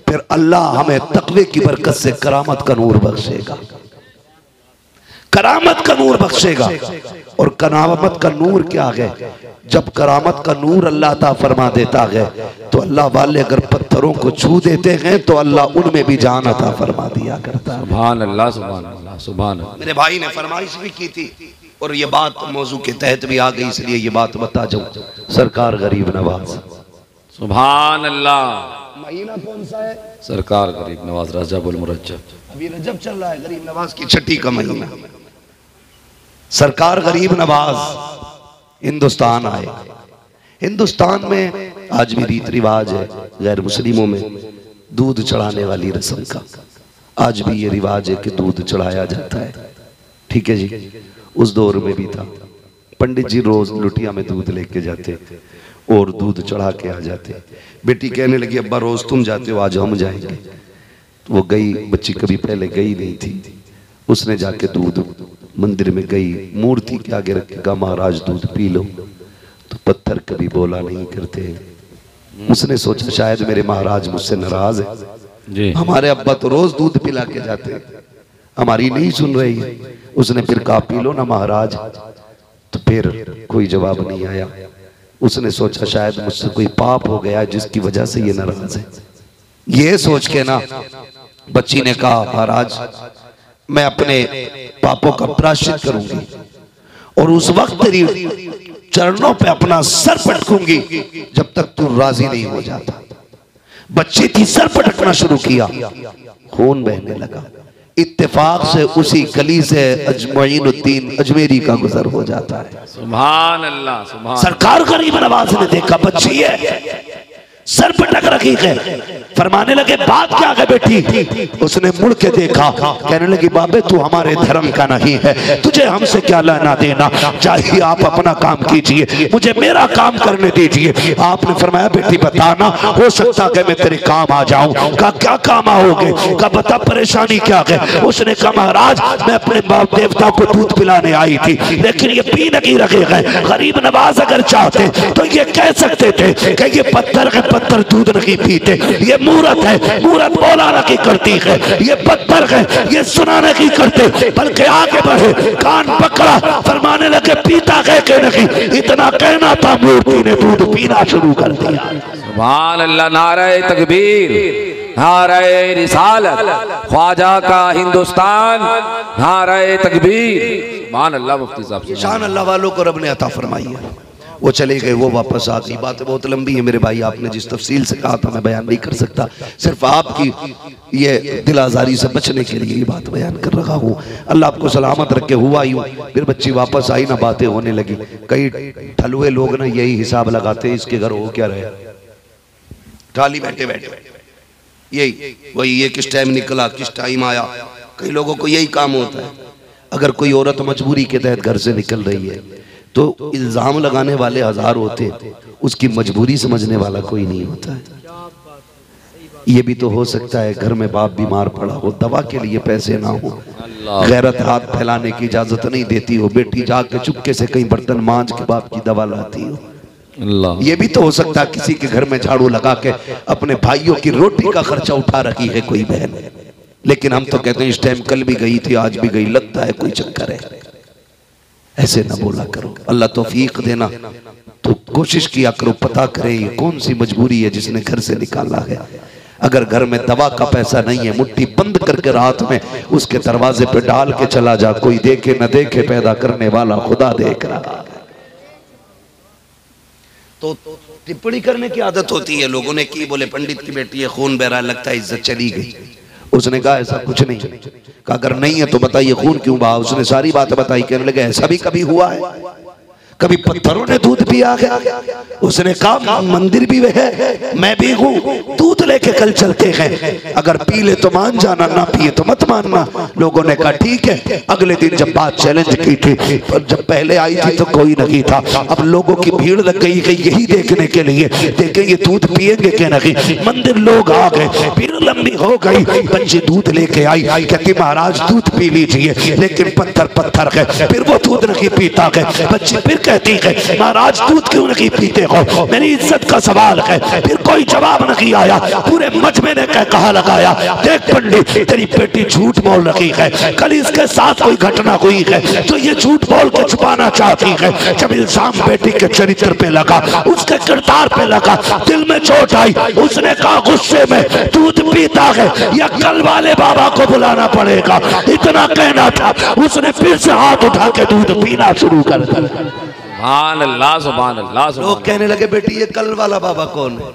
फिर अल्लाह हमें तकवे की बरकत से करामत का नूर बख्शेगा, करामत का नूर बख्शेगा। और करामत का नूर क्या है? जब करामत का नूर अल्लाह अता फरमा देता है तो अल्लाह वाले अगर पत्थरों को छू देते हैं तो अल्लाह उनमें भी जान अता फरमा दिया करता है। सुभान अल्लाह, सुभान अल्लाह, सुभान अल्लाह। मेरे भाई ने फरमाइश भी की थी और ये बात मौजू के तहत भी आ गई, इसलिए ये बात बता जाऊं। सरकार गरीब नवाज, सुभान अल्लाह। महीना कौन सा है? सरकार गरीब नवाज, रजबुल मुरज्जब। अभी रजब चल रहा है, गरीब नवाज की छठी का महीना। सरकार गरीब नवाज हिंदुस्तान आए। हिंदुस्तान में आज भी रीत रिवाज है गैर मुस्लिमों में दूध चढ़ाने वाली रस्म का। आज भी ये रिवाज है कि दूध चढ़ाया जाता है, ठीक है जी। उस दौर में भी था। पंडित जी रोज लुटिया में दूध लेके जाते और दूध चढ़ा के आ जाते। बेटी कहने लगी अब्बा रोज तुम जाते हो, आज हम जाएंगे। तो वो गई, बच्ची कभी पहले गई नहीं थी। उसने जाके दूध मंदिर में गई, मूर्ति के आगे रखेगा महाराज दूध पी लो, तो पत्थर कभी बोला नहीं करते। उसने सोचा शायद मेरे महाराज मुझसे नाराज है जी। हमारे अब्बा तो रोज दूध पिला के जाते, हमारी नहीं सुन रही है। उसने फिर कहा पी लो ना महाराज, तो फिर कोई जवाब नहीं आया। उसने सोचा शायद मुझसे कोई पाप हो गया जिसकी वजह से ये नाराज है। ये सोच के ना बच्ची ने कहा महाराज मैं अपने पापों का प्रायश्चित करूंगी और उस वक्त तेरी चरणों पे अपना सर पटकूंगी जब तक तू राजी नहीं हो जाता। बच्ची थी, सर पटकना शुरू किया, खून बहने लगा। इत्तेफाक से उसी गली से अजमईनुद्दीन अजमेरी का गुजर हो जाता है। सुभान अल्लाह, सुभान। सरकार गरीब नवाज ने देखा बच्ची है, सर पटक रखी है। फरमाने लगे बात क्या है बेटी? उसने मुड़ के देखा, कहने लगी बाबे तू हमारे धर्म का नहीं है, तुझे हमसे क्या लेना देना, चाहिए आप अपना काम कीजिए, मुझे मेरा काम करने दीजिए। आपने फरमाया बेटी बताना, हो सकता है मैं तेरे काम आ जाऊं। कहा क्या काम आओगे? कहा बता परेशानी क्या है? उसने कहा महाराज मैं अपने बाप देवता को दूध पिलाने आई थी, लेकिन ये पी नहीं रखे गए। गरीब नवाज अगर चाहते तो ये कह सकते थे कि ये पत्थर है, पत्थर दूध नहीं पीते, ये मूरत है, मूरत बोलाना की करती है, ये पत्थर है, ये सुनाने की करते। बल्कि आगे बढ़े, कान पकड़ा, फरमाने लगे पीता है कि नहीं। इतना कहना था, मूर्ति ने दूध पीना शुरू कर दिया। सुभान अल्लाह, नारे तकबीर, नारे रिसालत, ख्वाजा का हिंदुस्तान, नारे तकबीर। सुभान अल्लाह। मुफ्ती साहब शान अल्लाह वालों को रब ने अता फरमाई है। वो चले गए, वो वापस आ गई। बात बहुत लंबी है मेरे भाई, आपने जिस तफसील से कहा था मैं बयान नहीं कर सकता। सिर्फ आपकी ये दिल आजारी से बचने के लिए ये बात बयान कर रहा हूँ। अल्लाह आपको सलामत रखे। हुआ यूं, फिर बच्ची वापस आई ना, बातें होने लगी। कई ठलुए लोग ना यही हिसाब लगाते इसके घर हो क्या रहे, खाली बैठे बैठे यही वही, ये किस टाइम निकला, किस टाइम आया। कई लोगों को यही काम होता है। अगर कोई औरत मजबूरी के तहत घर से निकल रही है तो इल्जाम लगाने वाले हजार होते, उसकी मजबूरी समझने वाला कोई नहीं होता है। ये भी तो हो सकता है घर में बाप बीमार पड़ा हो, दवा के लिए पैसे ना हो, गैरत हाथ फैलाने की इजाजत नहीं देती हो, बेटी जाके चुपके से कहीं बर्तन मांझ के बाप की दवा लाती हो। ये भी तो हो सकता है किसी के घर में झाड़ू लगा के अपने भाइयों की रोटी का खर्चा उठा रखी है कोई बहन। लेकिन हम तो कहते हैं इस टाइम कल भी गई थी, आज भी गई, लगता है कोई चक्कर है। ऐसे ना बोला करो, अल्लाह तौफीक देना। तो कोशिश किया करो, पता करे ये कौन सी मजबूरी है जिसने घर से निकाला है। अगर घर में दवा का पैसा नहीं है, मुट्ठी बंद करके रात में उसके दरवाजे पे डाल के चला जा, कोई देखे न देखे, पैदा करने वाला खुदा देख रहा। तो टिप्पणी करने की आदत होती है, लोगों ने की, बोले पंडित की बेटी है, खून बह रहा, लगता है इज्जत चली गई। उसने कहा ऐसा कुछ नहीं। कहा अगर नहीं है तो बताइए खून क्यों बहा। उसने सारी बात बताई। कहने लगे ऐसा भी कभी हुआ है? कभी पत्थरों ने दूध पिया है। उसने कहा मंदिर भी वह है, मैं भी हूँ, दूध लेके कल चलते हैं, अगर पी ले तो मान जाना, ना पिए तो मत मानना। लोगों ने कहा ठीक है। अगले दिन जब बात चैलेंज की थी, पर जब पहले आई थी तो कोई नहीं था। अब लोगों की भीड़ लग गई है यही देखने के लिए, देखें ये दूध पिएंगे क्या नहीं। मंदिर लोग आ गए, भीड़ लंबी हो गई। बच्ची दूध लेके आई, कहती महाराज दूध पी लीजिए, लेकिन पत्थर पत्थर है। फिर वो दूध नहीं पीता है। बच्ची फिर कहती है महाराज दूध क्यों नहीं पीते हो, मेरी इज्जत का सवाल है। फिर कोई जवाब नहीं आया। पूरे मजमे ने कहा लगाया, देख पंडित तेरी बेटी झूठ बोल रही है, कल इसके साथ कोई घटना हुई है तो ये झूठ बोल के छुपाना चाहती है। जब इल्जाम बेटी के चरित्र पे लगा, उसके किरदार पे लगा, दिल में चोट आई। उसने कहा गुस्से में दूध पीता है या कल वाले बाबा को बुलाना पड़ेगा। इतना कहना था, उसने फिर से हाथ उठा के दूध पीना शुरू कर दिया। सुभान अल्लाह, सुभान अल्लाह। लोग कहने लगे बेटी ये कल वाला बाबा कौन है,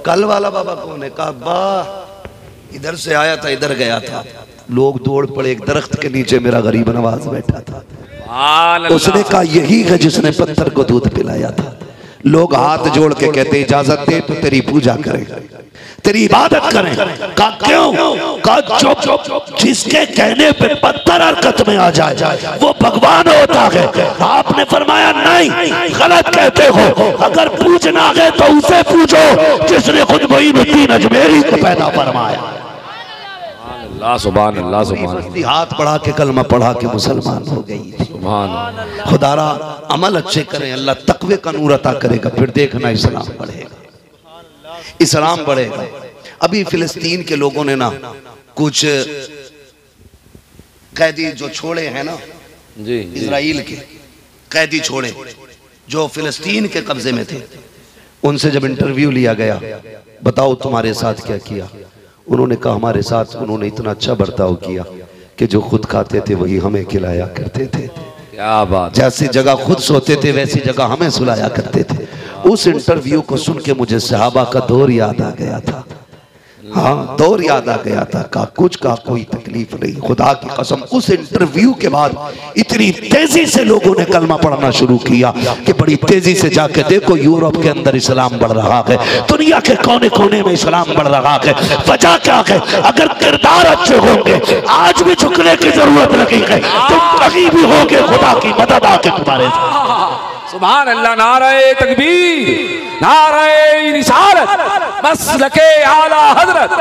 कल वाला बाबा कौन है। कहा वाह, इधर से आया था इधर गया था। लोग दौड़ पड़े, एक दरख्त के नीचे मेरा गरीब नवाज बैठा था। उसने कहा यही है जिसने पत्थर को दूध पिलाया था। लोग हाथ जोड़ के कहते इजाजत दे तो तेरी पूजा करें, तेरी इबादत करें। कहा क्यों? कहा जो जिसके कहने पे पत्थर हरकत में आ जाए वो भगवान होता है। आपने फरमाया नहीं, गलत कहते हो। अगर पूजना है तो उसे पूछो जिसने खुद मोइनुद्दीन अजमेरी को पैदा फरमाया। सुभान अल्लाह, सुभान अल्लाह। हाथ बढ़ा के कलमा पढ़ा के मुसलमान हो गई। सुभान खुदारा अमल अच्छे करें, अल्लाह तकवे का नूर अता करेगा, फिर देखना इस्लाम बढ़ेगा, इस्लाम बढ़ेगा। अभी फिलिस्तीन के लोगों ने ना कुछ कैदी जो छोड़े हैं ना जी, इजराइल के कैदी छोड़े जो फिलिस्तीन के कब्जे में थे, उनसे जब इंटरव्यू लिया गया, बताओ तुम्हारे साथ क्या किया। उन्होंने कहा हमारे साथ उन्होंने इतना अच्छा बर्ताव किया कि जो खुद खाते थे वही हमें खिलाया करते थे। क्या बात। जैसी जगह खुद सोते थे वैसी जगह हमें सुलाया करते थे। उस इंटरव्यू को सुन के मुझे सहाबा का दौर याद आ गया था। हाँ, दौर याद आ गया था। कुछ का कोई तकलीफ नहीं, खुदा की कसम। उस इंटरव्यू के बाद इतनी तेजी से लोगों ने कलमा पढ़ना शुरू किया कि बड़ी तेजी से जाके देखो यूरोप के अंदर इस्लाम बढ़ रहा है, दुनिया के कोने कोने में इस्लाम बढ़ रहा है। वजह क्या है? अगर किरदार अच्छे होंगे आज भी झुकने की जरूरत नहीं है, तुम कहीं भी होगे खुदा की मदद आके तुम्हारे साथ। सुभान अल्लाह। नारे तकबीर, नारे रिसालत, मसलके आला हजरत,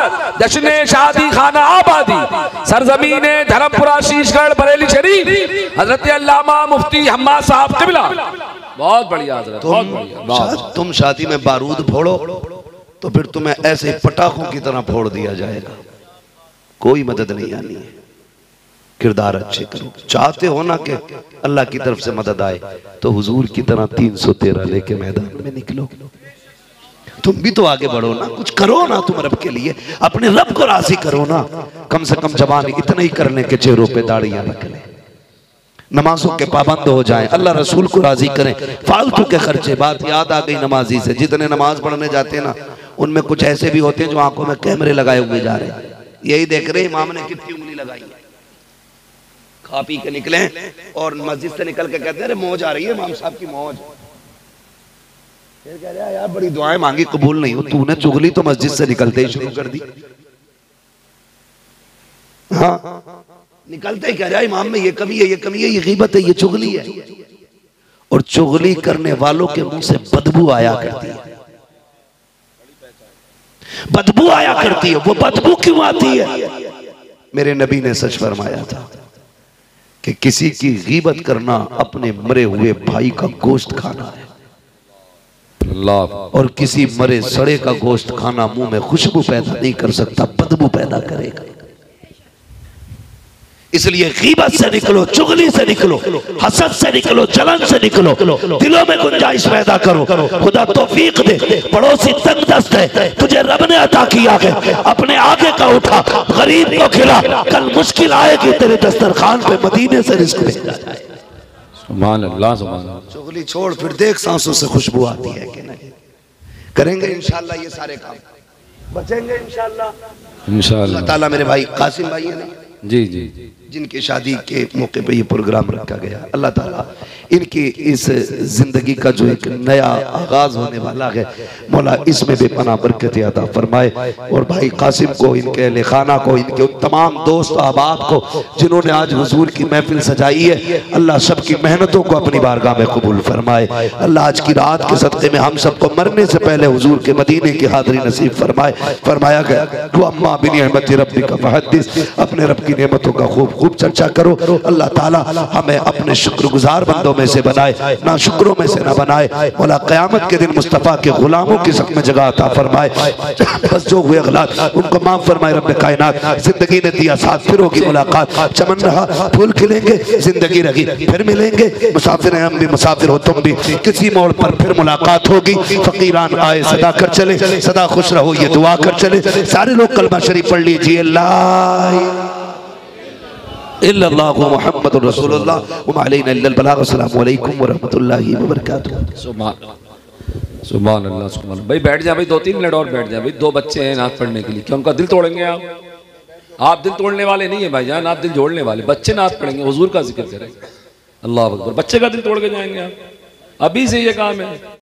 जश्ने शादी खाना आबादी, सरजमीने धर्मपुरा शीशगढ़ बरेली शरीफ, हजरत अल्लामा मुफ्ती हम्मा साहब क़िबला। बहुत बढ़िया हजरत, बहुत बढ़िया। तुम शादी में बारूद फोड़ो तो फिर तुम्हें ऐसे पटाखों की तरह फोड़ दिया जाएगा, कोई मदद नहीं आनी है। किरदार अच्छे करो। चाहते हो ना कि अल्लाह की तरफ से मदद आए तो हुजूर की तरह 313 लेके मैदान में निकलो। तुम भी तो आगे बढ़ो ना, कुछ करो ना तुम रब के लिए, अपने रब को राजी करो ना। कम से कम जवान इतना ही करने के चेहरों पे दाढ़ियां निकले, नमाजों के पाबंद हो जाएं, अल्लाह रसूल को राजी करें। फालतू के खर्चे, बात याद आ गई नमाजी से, जितने नमाज पढ़ने जाते हैं ना उनमें कुछ ऐसे भी होते हैं जो आंखों में कैमरे लगाए हुए जा रहे हैं, यही देख रहे इमाम ने कितनी उंगली लगाई है। खा पी के निकले और मस्जिद से निकल के कहते हैं मौज आ रही है इमाम साहब की मौज। फिर कह रहा है यार बड़ी दुआएं मांगी कबूल नहीं हो, तूने चुगली तो मस्जिद से निकलते ही शुरू कर दी। हाँ, निकलते ही कह रहा है इमाम में ये कमी है, ये कमी है, ये गीबत है, ये चुगली है। और चुगली करने वालों के मुंह से बदबू आया करती है, बदबू आया करती है। वो बदबू क्यों आती है? मेरे नबी ने सच फरमाया था कि किसी की गीबत करना अपने मरे हुए भाई का गोश्त खाना है, और किसी मरे सड़े का गोश्त खाना मुंह में खुशबू पैदा नहीं कर सकता, बदबू पैदा करेगा। इसलिए गीबत से निकलो, चुगली से निकलो, हसद से निकलो, जलन से निकलो, दिलों में गुंजाइश पैदा करो। खुदा तौफीक दे। पड़ोसी तंगदस्त है, तुझे रब ने अता किया है, अपने आगे का उठा, गरीब को खिला, कल मुश्किल आएगी तेरे दस्तरखान पे मदीने से रिज़्क़ भेजा जाए। सुभान अल्लाह, सुभान अल्लाह। चुगली छोड़, फिर देख सांसों से खुशबू आती है कि नहीं। करेंगे इंशाअल्लाह ये सारे काम, बचेंगे इंशाअल्लाह। इंशाअल्लाह अल्लाह ताला। मेरे भाई कासिम भाई है ना, जी जी जी जिनकी शादी के मौके पे ये प्रोग्राम रखा गया, अल्लाह ताला इनकी इस जिंदगी का जो एक नया आगाज होने वाला है, मौला इसमें बेपनाह बरकत अता फरमाए। और भाई कासिम को, इनके अहले खाना को, इनके तमाम दोस्त अहबाब को जिन्होंने आज हुजूर की महफिल सजाई है, अल्लाह सबकी मेहनतों को अपनी बारगाह में कबूल फरमाए। अल्लाह आज की रात के सदक़े में हम सबको मरने से पहले हुजूर के मदीने की हाज़िरी नसीब फरमाए। फरमाया गया अम्मा बिनिअमति रब्बिका फहद्दिस, अपने रब की नेमतों का खूब खूब चर्चा करो। अल्लाह ताला हमें अपने शुक्रगुजार बंदों में से बनाए, ना शुक्रों में से ना बनाए। मौला क़यामत के दिन मुस्तफ़ा के गुलामों की सक में जगह अता फरमाए। बस जो हुए गलत उनको माफ फरमाए रब्बे कायनात। जिंदगी ने दिया साथ, फिर होगी मुलाकात। चमन रहा फूल खिलेंगे, जिंदगी रही फिर मिलेंगे। मुसाफिर हैं हम भी, मुसाफिर हो तुम भी, किसी मोड़ पर फिर मुलाकात होगी। फकीरान आए सदा कर चले, सदा खुश रहो ये दुआ कर चले। सारे लोग कलमा शरीफ पढ़ लीजिए, ला इल्लल्लाहु मुहम्मदुर रसूलुल्लाह व अलैना इल्लल बलाग। अस्सलामु अलैकुम व रहमतुल्लाहि व बरकातुहू। सुभान अल्लाह सुभान अल्लाह। भाई बैठ जाए भाई, 2-3 मिनट और बैठ जाए भाई। 2 बच्चे हैं नात पढ़ने के लिए, क्या उनका दिल तोड़ेंगे आप? आप दिल तोड़ने वाले नहीं है भाईजान, आप दिल जोड़ने वाले। बच्चे नात पढ़ेंगे, हुजूर का जिक्र करें, अल्लाह अकबर। बच्चे का दिल तोड़ के जाएंगे आप? अभी से ये काम है।